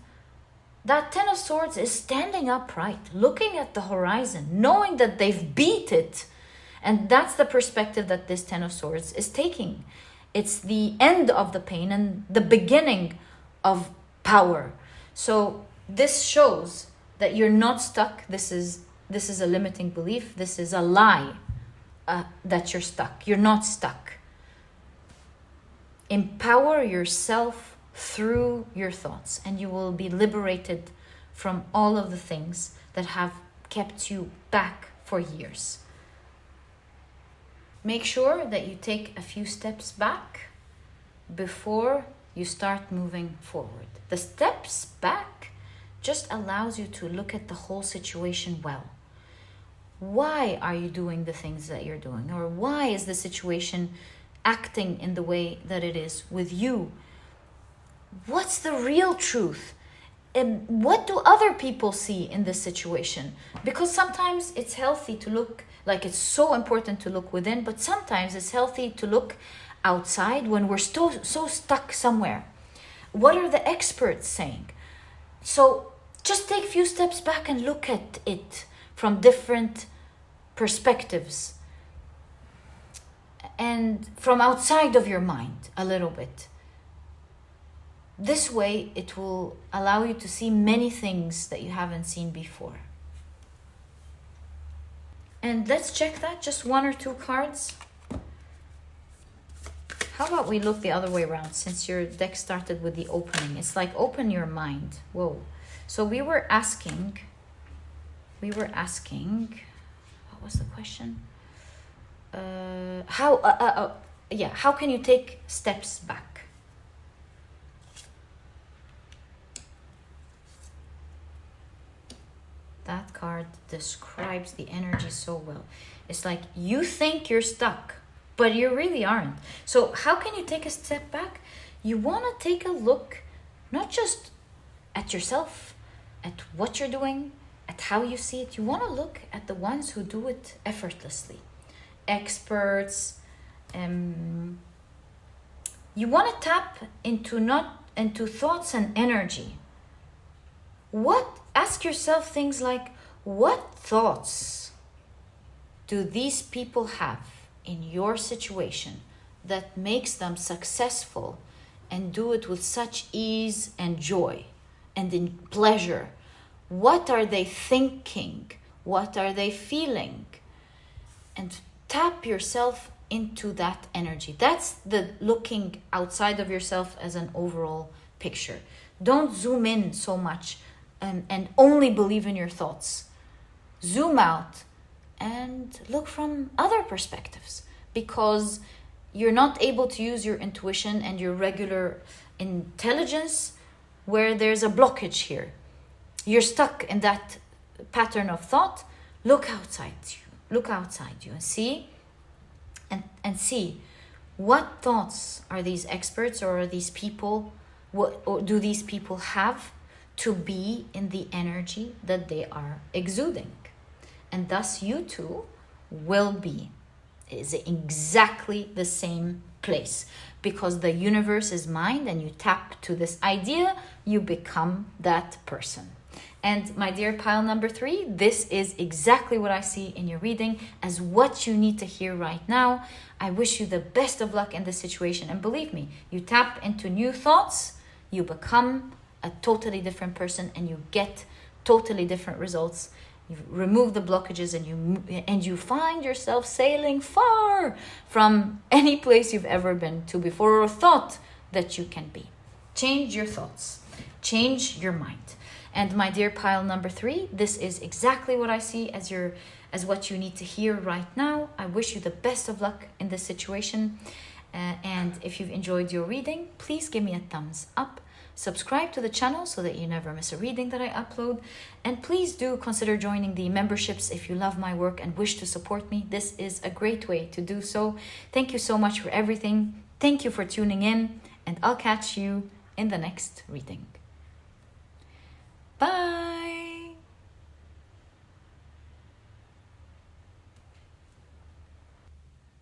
that Ten of Swords is standing upright, looking at the horizon, knowing that they've beat it. And that's the perspective that this Ten of Swords is taking. It's the end of the pain and the beginning of power. So this shows that you're not stuck. This is a limiting belief. This is a lie that you're stuck. You're not stuck. Empower yourself through your thoughts, and you will be liberated from all of the things that have kept you back for years. Make sure that you take a few steps back before you start moving forward. The steps back just allows you to look at the whole situation well. Why are you doing the things that you're doing? Or why is the situation acting in the way that it is with you? What's the real truth? And what do other people see in this situation? Because sometimes it's healthy to look, like it's so important to look within, but sometimes it's healthy to look outside when we're so stuck somewhere. What are the experts saying? So just take a few steps back and look at it from different perspectives and from outside of your mind a little bit. This way, it will allow you to see many things that you haven't seen before. And let's check that, just 1 or 2 cards. How about we look the other way around, since your deck started with the opening. It's like open your mind. Whoa. So we were asking, what was the question? How can you take steps back? That card describes the energy so well. It's like you think you're stuck, but you really aren't. So how can you take a step back? You want to take a look, not just at yourself, at what you're doing, at how you see it. You want to look at the ones who do it effortlessly. Experts. You want to tap into thoughts and energy. Ask yourself things like, what thoughts do these people have in your situation that makes them successful and do it with such ease and joy and in pleasure? What are they thinking? What are they feeling? And tap yourself into that energy. That's the looking outside of yourself as an overall picture. Don't zoom in so much and only believe in your thoughts. Zoom out and look from other perspectives, because you're not able to use your intuition and your regular intelligence where there's a blockage here. You're stuck in that pattern of thought. Look outside you and see and see what thoughts are these experts or are these people, or do these people have to be in the energy that they are exuding. And thus you too will be is exactly the same place, because the universe is mind and you tap to this idea, you become that person. And my dear pile number 3, this is exactly what I see in your reading as what you need to hear right now. I wish you the best of luck in this situation. And believe me, you tap into new thoughts, you become a totally different person and you get totally different results. You remove the blockages and you find yourself sailing far from any place you've ever been to before or thought that you can be. Change your thoughts. Change your mind. And my dear pile number 3, this is exactly what I see as what you need to hear right now. I wish you the best of luck in this situation. And if you've enjoyed your reading, please give me a thumbs up. Subscribe to the channel so that you never miss a reading that I upload. And please do consider joining the memberships if you love my work and wish to support me. This is a great way to do so. Thank you so much for everything. Thank you for tuning in, and I'll catch you in the next reading. Bye!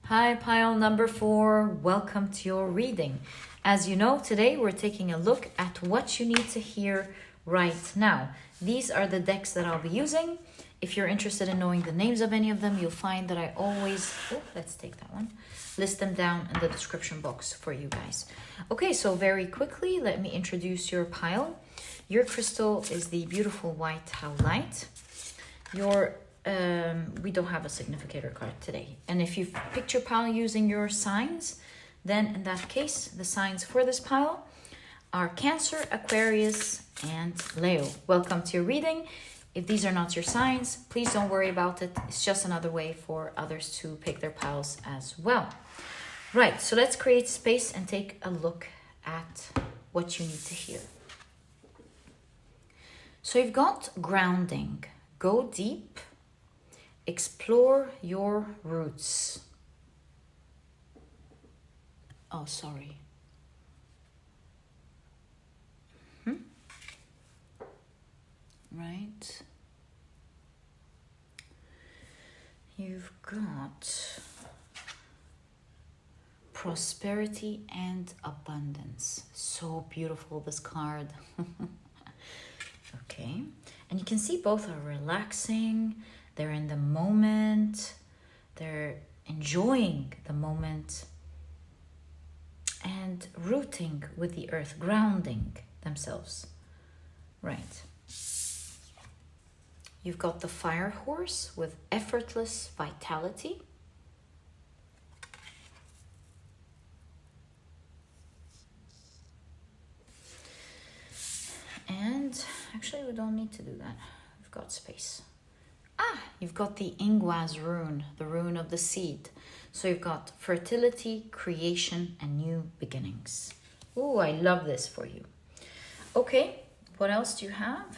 Hi, pile number 4. Welcome to your reading. As you know, today we're taking a look at what you need to hear right now. These are the decks that I'll be using. If you're interested in knowing the names of any of them, you'll find that I always, let's take that one, list them down in the description box for you guys. Okay, so very quickly, let me introduce your pile. Your crystal is the beautiful white Howlite. We don't have a significator card today. And if you've picked your pile using your signs, then in that case, the signs for this pile are Cancer, Aquarius, and Leo. Welcome to your reading. If these are not your signs, please don't worry about it. It's just another way for others to pick their piles as well. Right, so let's create space and take a look at what you need to hear. So you've got grounding. Go deep. Explore your roots. Oh, sorry. Right. You've got prosperity and abundance. So beautiful, this card. Okay. And you can see both are relaxing. They're in the moment. They're enjoying the moment. And rooting with the earth, grounding themselves. Right. You've got the fire horse with effortless vitality. And actually we don't need to do that. We've got space. You've got the Ingwaz rune, the rune of the seed. So you've got fertility, creation, and new beginnings. Ooh, I love this for you. Okay, what else do you have?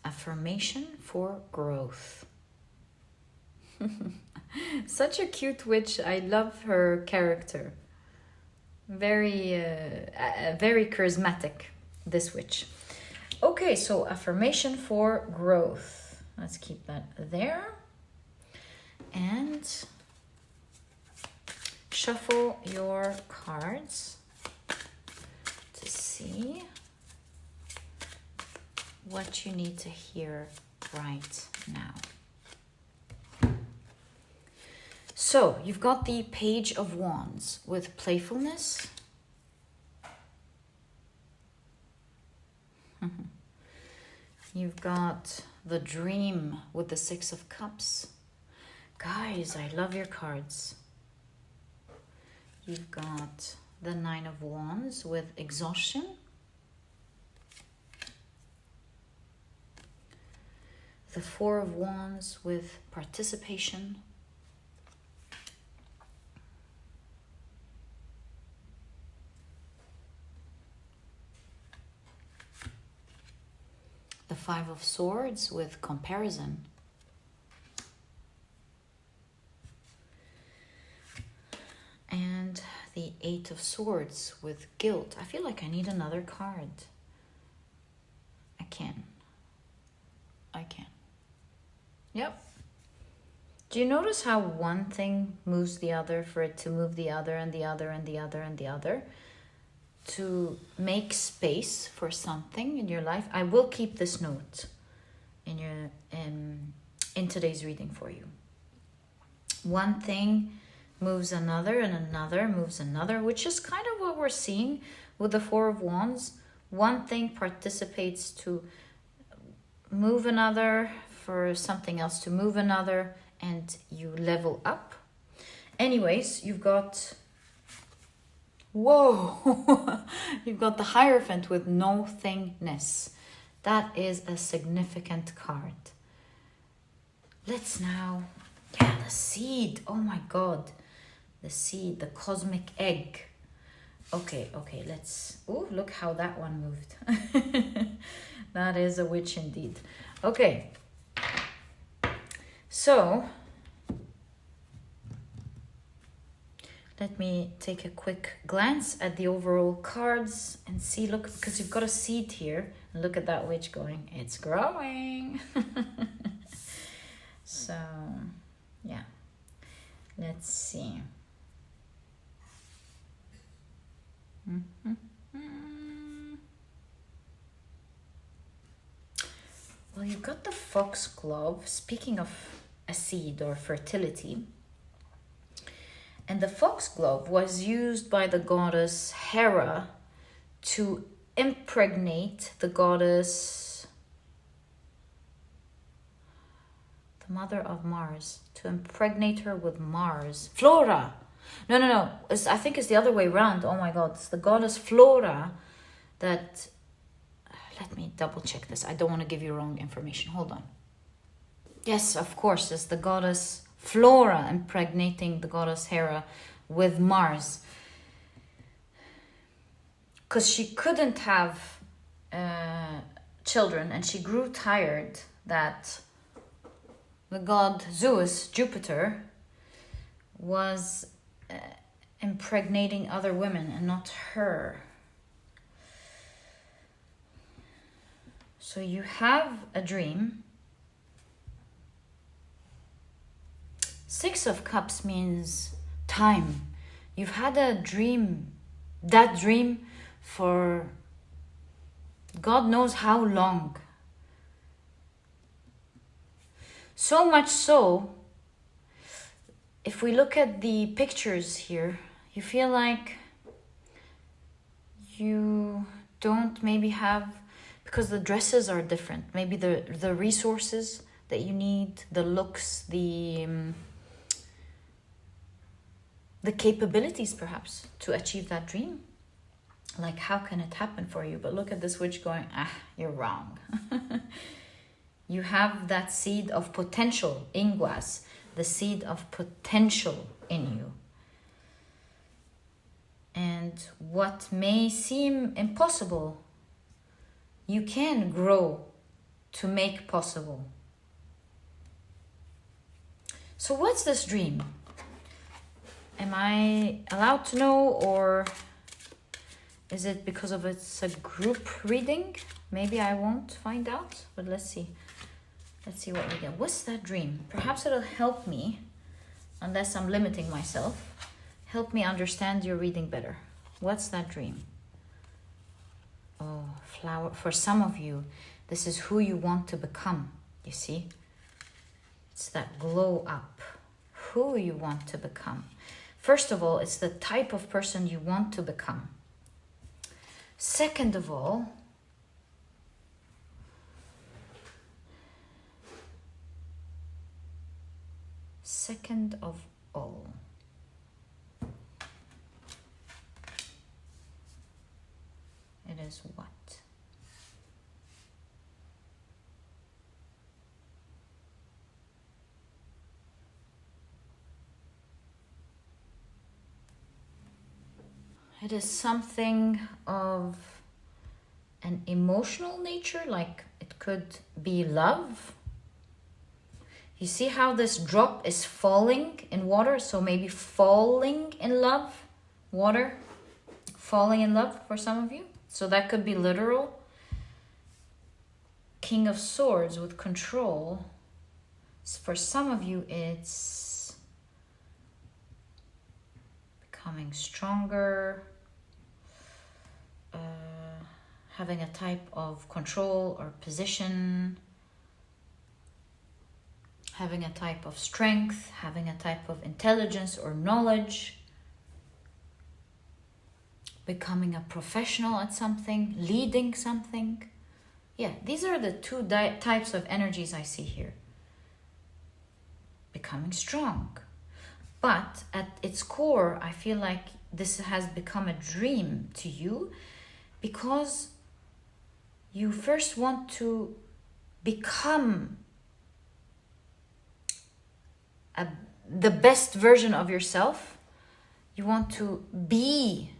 affirmation for growth. Such a cute witch. I love her character. Very charismatic, this witch. Okay, so affirmation for growth. Let's keep that there. And shuffle your cards to see what you need to hear right now. So you've got the Page of Wands with playfulness. You've got the Dream with the Six of Cups. Guys, I love your cards. You've got the Nine of Wands with exhaustion. The Four of Wands with participation. The Five of Swords with comparison. And the Eight of Swords with guilt. I feel like I need another card. I can. Yep. Do you notice how one thing moves the other for it to move the other and the other and the other and the other? To make space for something in your life. I will keep this note in today's reading for you. One thing moves another and another moves another, which is kind of what we're seeing with the Four of Wands. One thing participates to move another, for something else to move another, and you level up. Anyways, you've got... Whoa! You've got the Hierophant with no thingness. That is a significant card. Let's now... Yeah, the Seed. Oh my God. The Seed, the cosmic egg. Okay, let's... Oh, look how that one moved. That is a witch indeed. Okay. So... let me take a quick glance at the overall cards and see, look, because you've got a seed here. And look at that witch going, it's growing. So, yeah. Let's see. Well, you've got the foxglove, speaking of a seed or fertility. And the foxglove was used by the goddess Hera to impregnate the goddess, the mother of Mars, to impregnate her with Mars. Flora! No. I think it's the other way around. Oh my God. It's the goddess Flora that... Let me double check this. I don't want to give you wrong information. Hold on. Yes, of course. It's the goddess Flora impregnating the goddess Hera with Mars. Because she couldn't have children and she grew tired that the god Zeus, Jupiter, was impregnating other women and not her. So you have a dream. Six of Cups means time. You've had a dream, that dream, for God knows how long. So much so, if we look at the pictures here, you feel like you don't maybe have, because the dresses are different, maybe the resources that you need, the looks, the capabilities perhaps to achieve that dream. Like, how can it happen for you? But look at this witch going, you're wrong. You have that seed of potential, ingwas, the seed of potential in you. And what may seem impossible, you can grow to make possible. So what's this dream? Am I allowed to know, or is it because of it's a group reading? Maybe I won't find out, but let's see. Let's see what we get. What's that dream? Perhaps it'll help me, unless I'm limiting myself, help me understand your reading better. What's that dream? Oh, flower. For some of you, this is who you want to become, you see? It's that glow up, who you want to become. First of all, it's the type of person you want to become. Second of all, it is what? It is something of an emotional nature, like it could be love. You see how this drop is falling in water? So maybe falling in love, water, falling in love for some of you. So that could be literal. King of Swords with control. For some of you, it's becoming stronger, having a type of control or position, having a type of strength, having a type of intelligence or knowledge, becoming a professional at something, leading something. Yeah, these are the two types of energies I see here. Becoming strong. But at its core, I feel like this has become a dream to you because you first want to become the best version of yourself. You want to be,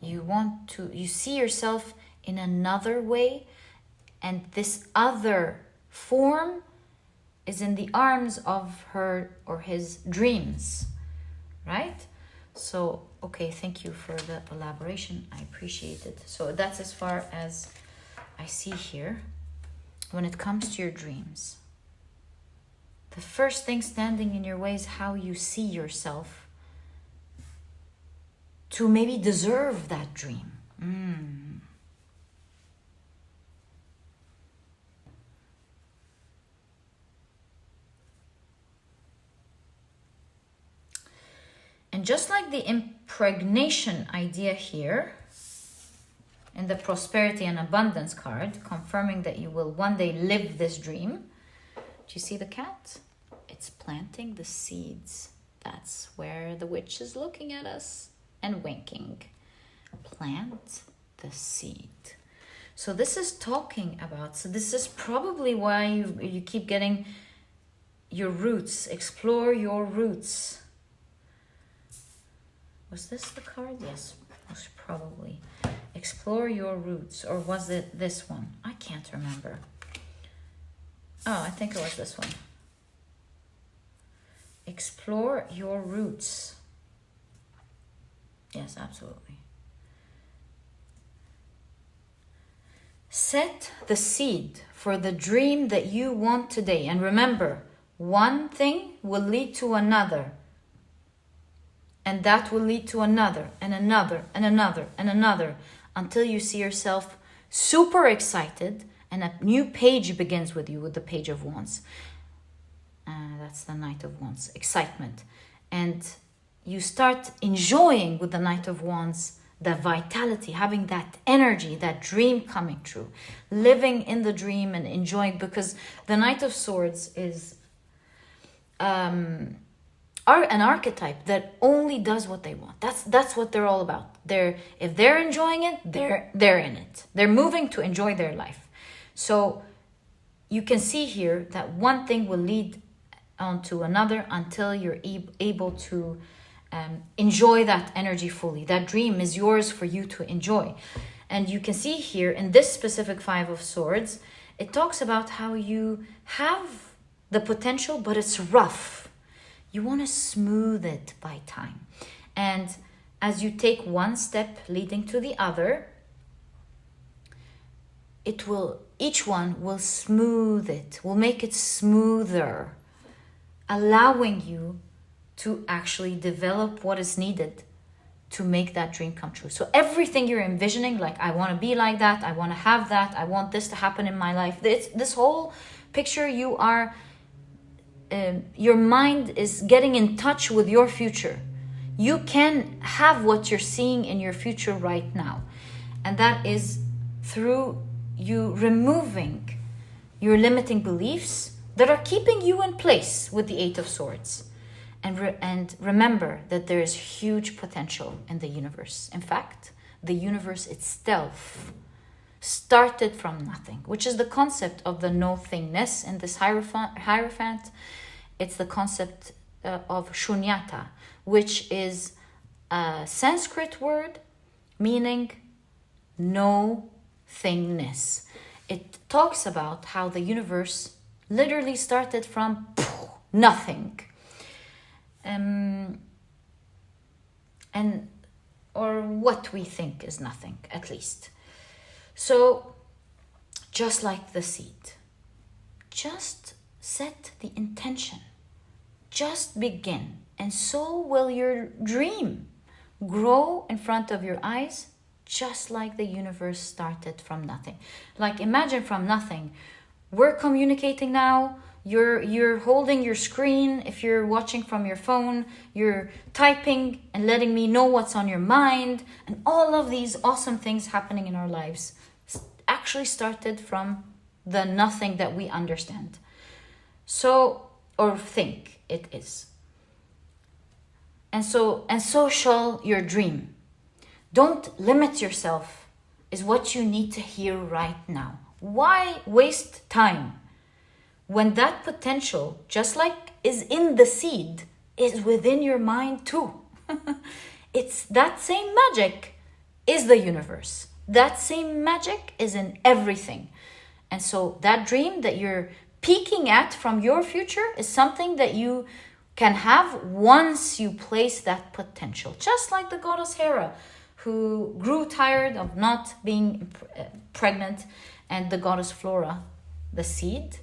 you see yourself in another way, and this other form is in the arms of her or his dreams, right? So, okay, thank you for the elaboration. I appreciate it. So that's as far as I see here. When it comes to your dreams, the first thing standing in your way is how you see yourself to maybe deserve that dream. And just like the impregnation idea here, in the prosperity and abundance card, confirming that you will one day live this dream. Do you see the cat? It's planting the seeds. That's where the witch is looking at us and winking. Plant the seed. So this is talking about, so this is probably why you keep getting your roots. Explore your roots. Was this the card? Yes, most probably. Explore your roots. Or was it this one? I can't remember. Oh, I think it was this one. Explore your roots. Yes, absolutely. Set the seed for the dream that you want today. And remember, one thing will lead to another. And that will lead to another, and another, and another, and another, until you see yourself super excited, and a new page begins with you with the Page of Wands. That's the Knight of Wands, excitement. And you start enjoying with the Knight of Wands the vitality, having that energy, that dream coming true, living in the dream and enjoying, because the Knight of Swords is an archetype that only does what they want. That's what they're all about. If they're enjoying it, they're in it. They're moving to enjoy their life. So you can see here that one thing will lead on to another until you're able to enjoy that energy fully. That dream is yours for you to enjoy. And you can see here in this specific Five of Swords, It talks about how you have the potential, but it's rough. You want to smooth it by time. And as you take one step leading to the other, each one will smooth it, will make it smoother, allowing you to actually develop what is needed to make that dream come true. So everything you're envisioning, like I want to be like that, I want to have that, I want this to happen in my life, this whole picture, you are your mind is getting in touch with your future. You can have what you're seeing in your future right now, and that is through you removing your limiting beliefs that are keeping you in place with the Eight of Swords. And remember that there is huge potential in the universe. In fact, the universe itself started from nothing, which is the concept of the no-thingness in this Hierophant. It's the concept of shunyata, which is a Sanskrit word meaning no thingness. It talks about how the universe literally started from nothing. Or what we think is nothing, at least. So, just like the seed, just set the intention, just begin, and so will your dream grow in front of your eyes, just like the universe started from nothing. Like, imagine from nothing. We're communicating now. You're holding your screen. If you're watching from your phone, you're typing and letting me know what's on your mind. And all of these awesome things happening in our lives actually started from the nothing that we understand. So, or think it is. And so shall your dream. Don't limit yourself is what you need to hear right now. Why waste time when that potential, just like is in the seed, is within your mind too? It's that same magic is the universe. That same magic is in everything. And so that dream that you're peeking at from your future is something that you can have once you place that potential. Just like the goddess Hera, who grew tired of not being pregnant, and the goddess Flora, the seed,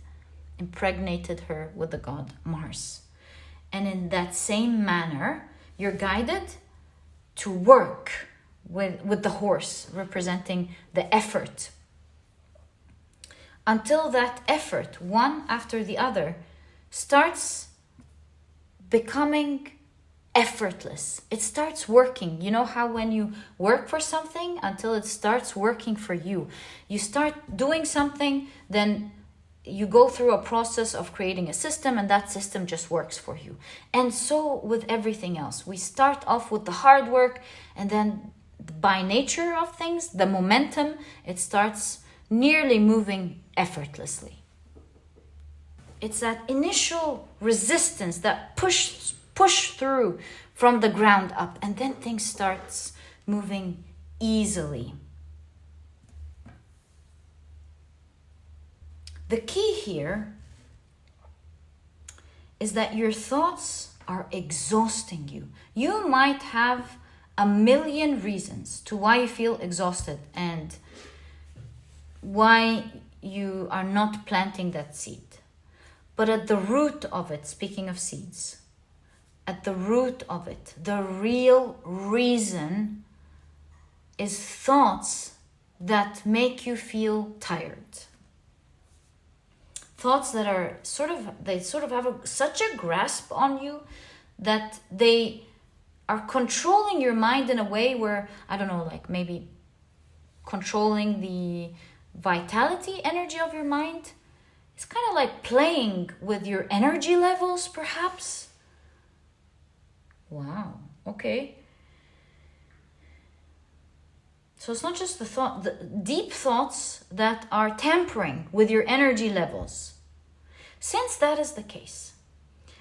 impregnated her with the god Mars. And in that same manner, you're guided to work with the horse, representing the effort, until that effort, one after the other, starts becoming effortless. It starts working. You know how when you work for something until it starts working for you. You start doing something, then you go through a process of creating a system, and that system just works for you. And so with everything else, we start off with the hard work, and then by nature of things, the momentum, it starts nearly moving effortlessly. It's that initial resistance that push through from the ground up, and then things starts moving easily. The key here is that your thoughts are exhausting you. You might have a million reasons to why you feel exhausted and why you are not planting that seed. But at the root of it, speaking of seeds, at the root of it, the real reason is thoughts that make you feel tired. Thoughts that are sort of have such a grasp on you that they are controlling your mind in a way where, I don't know, like maybe controlling the vitality energy of your mind. It's kind of like playing with your energy levels, perhaps. Wow, okay. So it's not just the deep thoughts that are tampering with your energy levels. Since that is the case,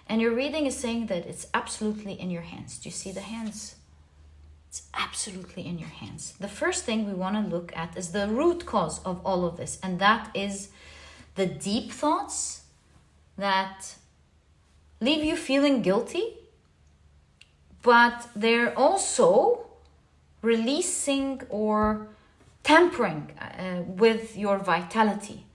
and your reading is saying that it's absolutely in your hands. Do you see the hands? It's absolutely in your hands. The first thing we want to look at is the root cause of all of this, and that is the deep thoughts that leave you feeling guilty, but they're also releasing or tampering with your vitality.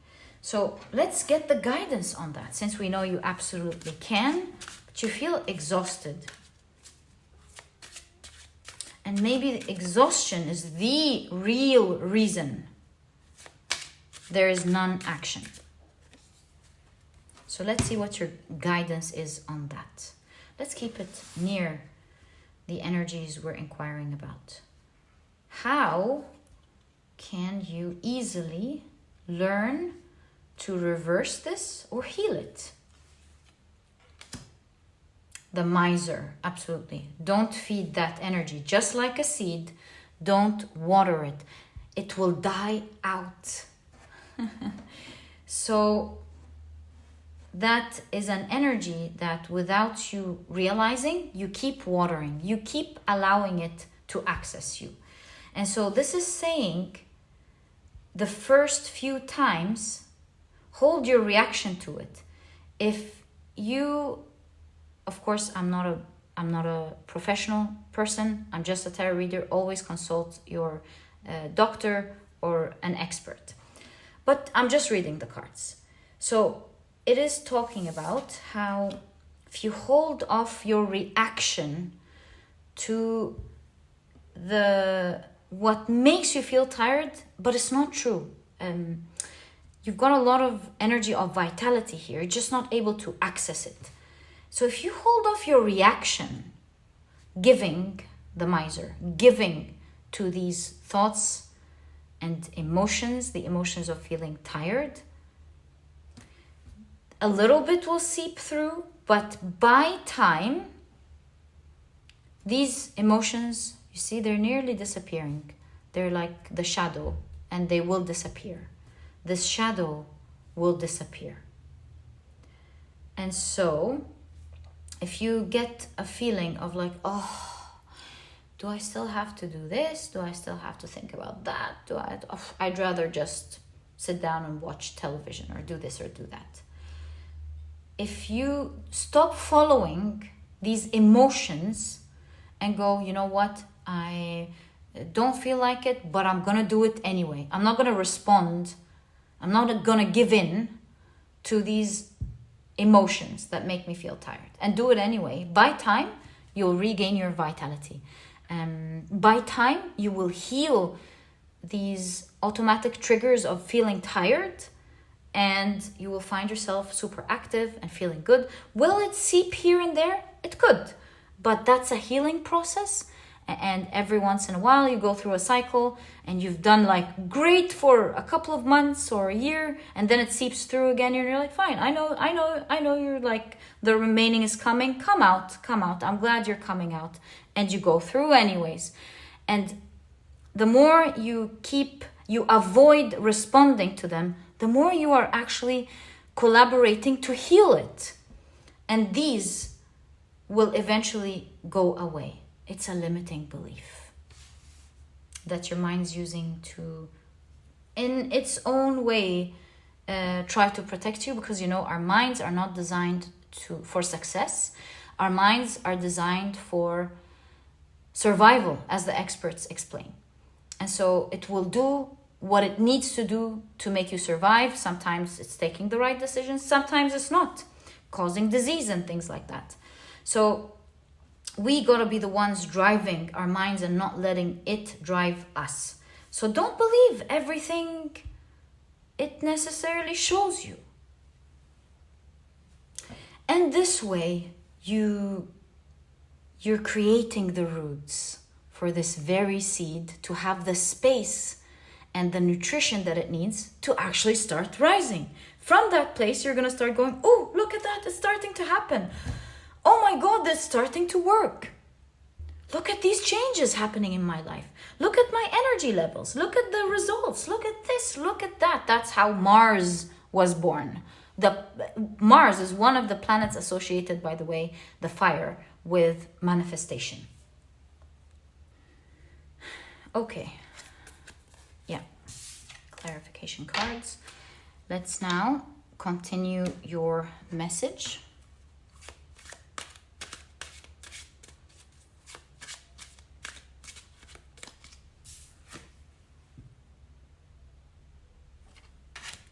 So let's get the guidance on that, since we know you absolutely can, but you feel exhausted. And maybe exhaustion is the real reason there is non-action. So let's see what your guidance is on that. Let's keep it near the energies we're inquiring about. How can you easily learn to reverse this or heal it? The miser, absolutely. Don't feed that energy. Just like a seed, don't water it. It will die out. So that is an energy that without you realizing, you keep watering. You keep allowing it to access you. And so this is saying the first few times, hold your reaction to it. If you, of course, I'm not a professional person. I'm just a tarot reader. Always consult your doctor or an expert. But I'm just reading the cards. So it is talking about how if you hold off your reaction to what makes you feel tired, but it's not true. You've got a lot of energy of vitality here. You're just not able to access it. So if you hold off your reaction, giving the miser, giving to these thoughts and emotions, the emotions of feeling tired, a little bit will seep through, but by time, these emotions, you see, they're nearly disappearing. They're like the shadow, and they will disappear. This shadow will disappear. And so, if you get a feeling of like, oh, do I still have to do this? Do I still have to think about that? I'd rather just sit down and watch television or do this or do that. If you stop following these emotions and go, you know what, I don't feel like it, but I'm gonna do it anyway. I'm not gonna respond. I'm not gonna give in to these emotions that make me feel tired, and do it anyway. By time, you'll regain your vitality. By time, you will heal these automatic triggers of feeling tired, and you will find yourself super active and feeling good. Will it seep here and there? It could, but that's a healing process. And every once in a while you go through a cycle and you've done like great for a couple of months or a year, and then it seeps through again and you're like, fine, I know you're like, the remaining is coming. Come out. I'm glad you're coming out. And you go through anyways. And the more you avoid responding to them, the more you are actually collaborating to heal it. And these will eventually go away. It's a limiting belief that your mind's using to, in its own way, try to protect you, because our minds are not designed for success. Our minds are designed for survival, as the experts explain. And so it will do what it needs to do to make you survive. Sometimes it's taking the right decisions, sometimes it's not, causing disease and things like that. So we gotta be the ones driving our minds and not letting it drive us. So don't believe everything it necessarily shows you. And this way, you're creating the roots for this very seed to have the space and the nutrition that it needs to actually start rising. From that place, you're gonna start going, oh, look at that, it's starting to happen. Oh my God, that's starting to work. Look at these changes happening in my life. Look at my energy levels. Look at the results. Look at this. Look at that. That's how Mars was born. Mars is one of the planets associated, by the way, the fire, with manifestation. Okay. Yeah. Clarification cards. Let's now continue your message.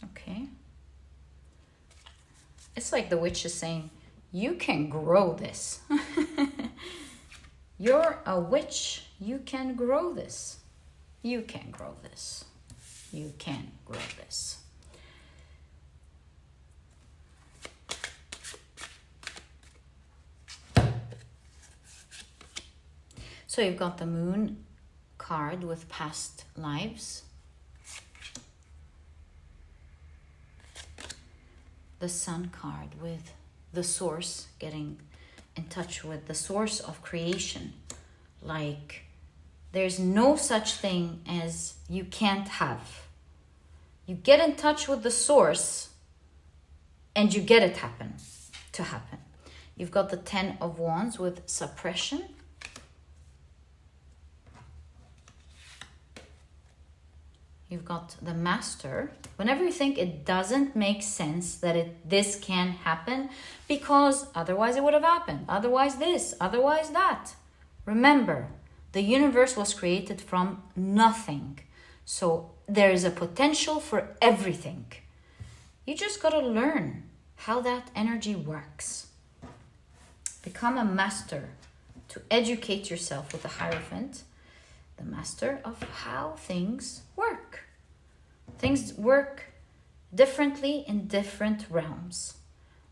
Okay. It's like the witch is saying, you can grow this. You're a witch. You can grow this. You can grow this. You can grow this. So you've got the moon card with past lives. The sun card with the source, getting in touch with the source of creation. Like, there's no such thing as you can't have. You get in touch with the source and you get it to happen. You've got the 10 of Wands with suppression. You've got the Master. Whenever you think it doesn't make sense that this can happen, because otherwise it would have happened, otherwise this, otherwise that. Remember, the universe was created from nothing. So there is a potential for everything. You just got to learn how that energy works. Become a master to educate yourself with the Hierophant, the master of how things work. Things work differently in different realms.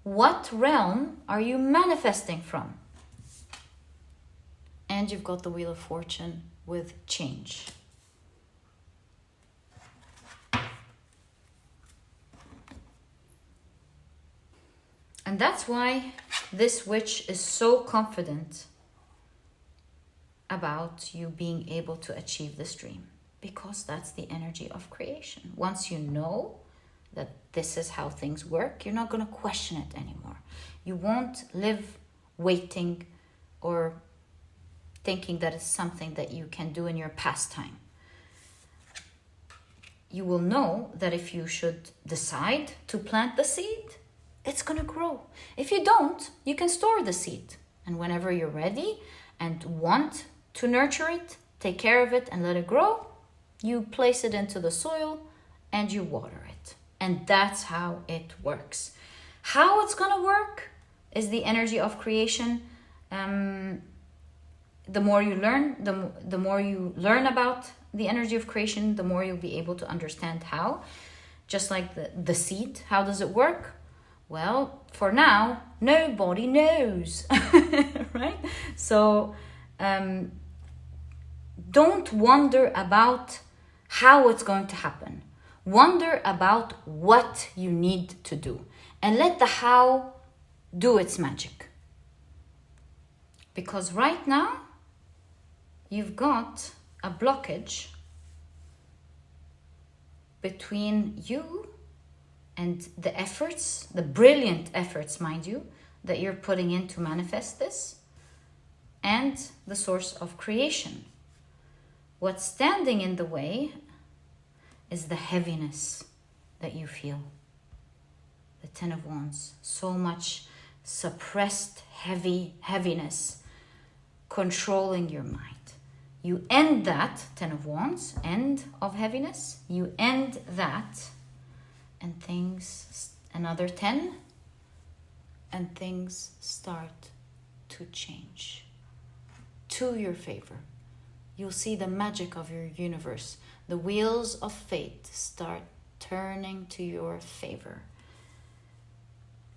What realm are you manifesting from? And you've got the Wheel of Fortune with change. And that's why this witch is so confident about you being able to achieve this dream, because that's the energy of creation. Once you know that this is how things work, you're not going to question it anymore. You won't live waiting or thinking that it's something that you can do in your pastime. You will know that if you should decide to plant the seed, it's going to grow. If you don't, you can store the seed. And whenever you're ready and want to nurture it, take care of it and let it grow, you place it into the soil and you water it. And that's how it works. How it's going to work is the energy of creation. The more you learn, the more you learn about the energy of creation, the more you'll be able to understand how. Just like the seed, how does it work? Well, for now, nobody knows, right? So don't wonder about how it's going to happen. Wonder about what you need to do and let the how do its magic. Because right now, you've got a blockage between you and the efforts, the brilliant efforts, mind you, that you're putting in to manifest this, and the source of creation. What's standing in the way is the heaviness that you feel. The 10 of Wands, so much suppressed heaviness controlling your mind. You end that, 10 of Wands, end of heaviness, you end that, and things, another 10, and things start to change to your favor. You'll see the magic of your universe. The wheels of fate start turning to your favor.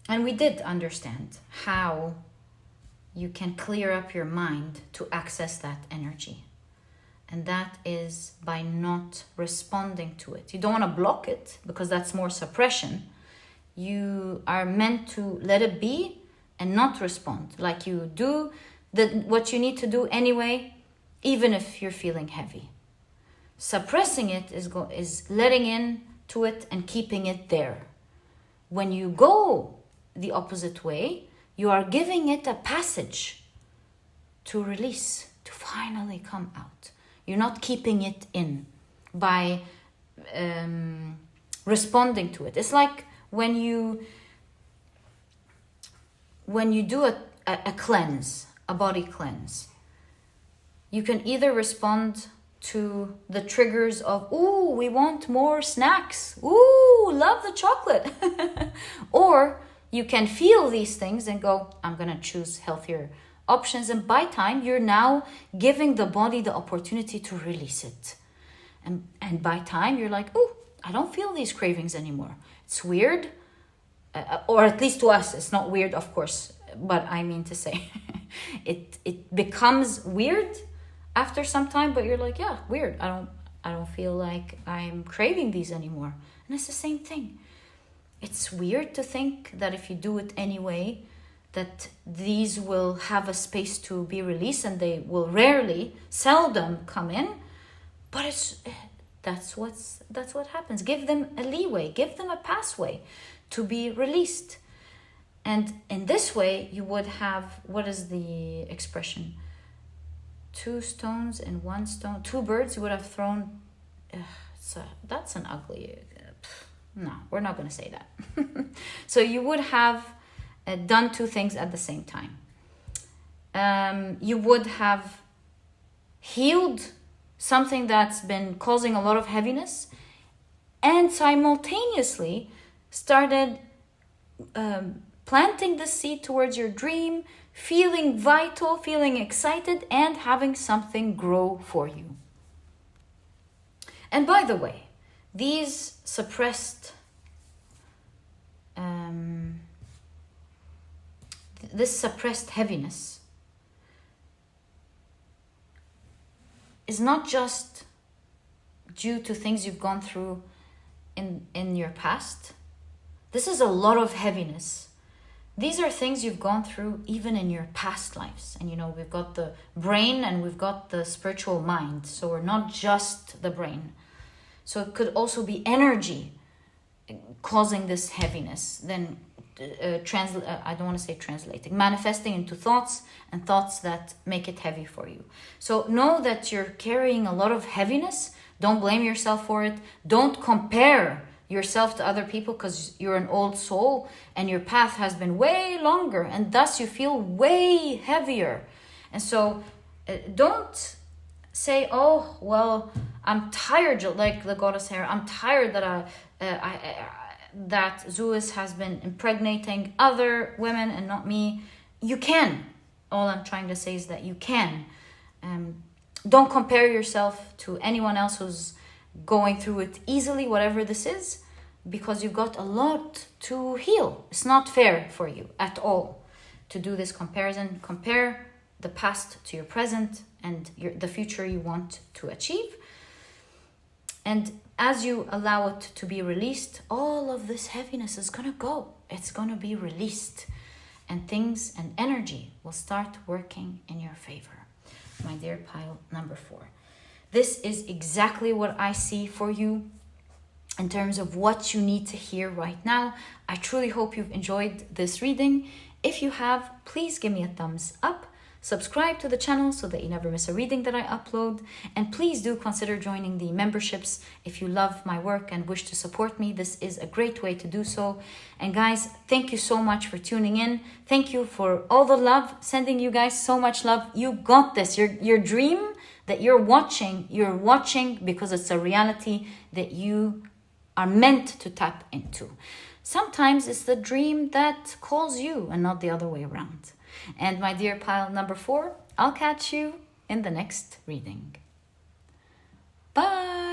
And we did understand how you can clear up your mind to access that energy. And that is by not responding to it. You don't want to block it because that's more suppression. You are meant to let it be and not respond. Like you do what you need to do anyway, even if you're feeling heavy. Suppressing it is letting in to it and keeping it there. When you go the opposite way, you are giving it a passage to release, to finally come out. You're not keeping it in by responding to it. It's like when you do a cleanse, a body cleanse, you can either respond to the triggers of, ooh, we want more snacks, ooh, love the chocolate, or you can feel these things and go, I'm gonna choose healthier options. And by time, you're now giving the body the opportunity to release it. And by time, you're like, ooh, I don't feel these cravings anymore. It's weird, or at least to us, it's not weird, of course, but I mean to say, it becomes weird after some time, but you're like, yeah, weird. I don't feel like I'm craving these anymore. And it's the same thing. It's weird to think that if you do it anyway, that these will have a space to be released, and they will seldom come in. But that's what happens. Give them a leeway, give them a passway to be released. And in this way, you would have, what is the expression? 2 stones and 1 stone, 2 birds you would have thrown. That's an ugly, no, we're not going to say that. So you would have done 2 things at the same time. You would have healed something that's been causing a lot of heaviness, and simultaneously started planting the seed towards your dream, feeling vital, feeling excited, and having something grow for you. And by the way, these suppressed, this suppressed heaviness is not just due to things you've gone through in your past. This is a lot of heaviness. These are things you've gone through even in your past lives. And we've got the brain and we've got the spiritual mind. So we're not just the brain. So it could also be energy causing this heaviness. Then I don't want to say translating, manifesting into thoughts, and thoughts that make it heavy for you. So know that you're carrying a lot of heaviness. Don't blame yourself for it. Don't compare yourself to other people, because you're an old soul and your path has been way longer, and thus you feel way heavier. And so don't say, oh, well, I'm tired, like the goddess here. I'm tired that that Zeus has been impregnating other women and not me. You can. All I'm trying to say is that you can. Don't compare yourself to anyone else who's going through it easily, whatever this is, because you've got a lot to heal. It's not fair for you at all to do this comparison. Compare the past to your present and the future you want to achieve. And as you allow it to be released, all of this heaviness is going to go. It's going to be released. And things and energy will start working in your favor. My dear pile number 4. This is exactly what I see for you in terms of what you need to hear right now. I truly hope you've enjoyed this reading. If you have, please give me a thumbs up. Subscribe to the channel so that you never miss a reading that I upload. And please do consider joining the memberships if you love my work and wish to support me. This is a great way to do so. And guys, thank you so much for tuning in. Thank you for all the love. Sending you guys so much love. You got this. Your dream that you're watching because it's a reality that you are meant to tap into. Sometimes it's the dream that calls you and not the other way around. And my dear pile number 4, I'll catch you in the next reading. Bye!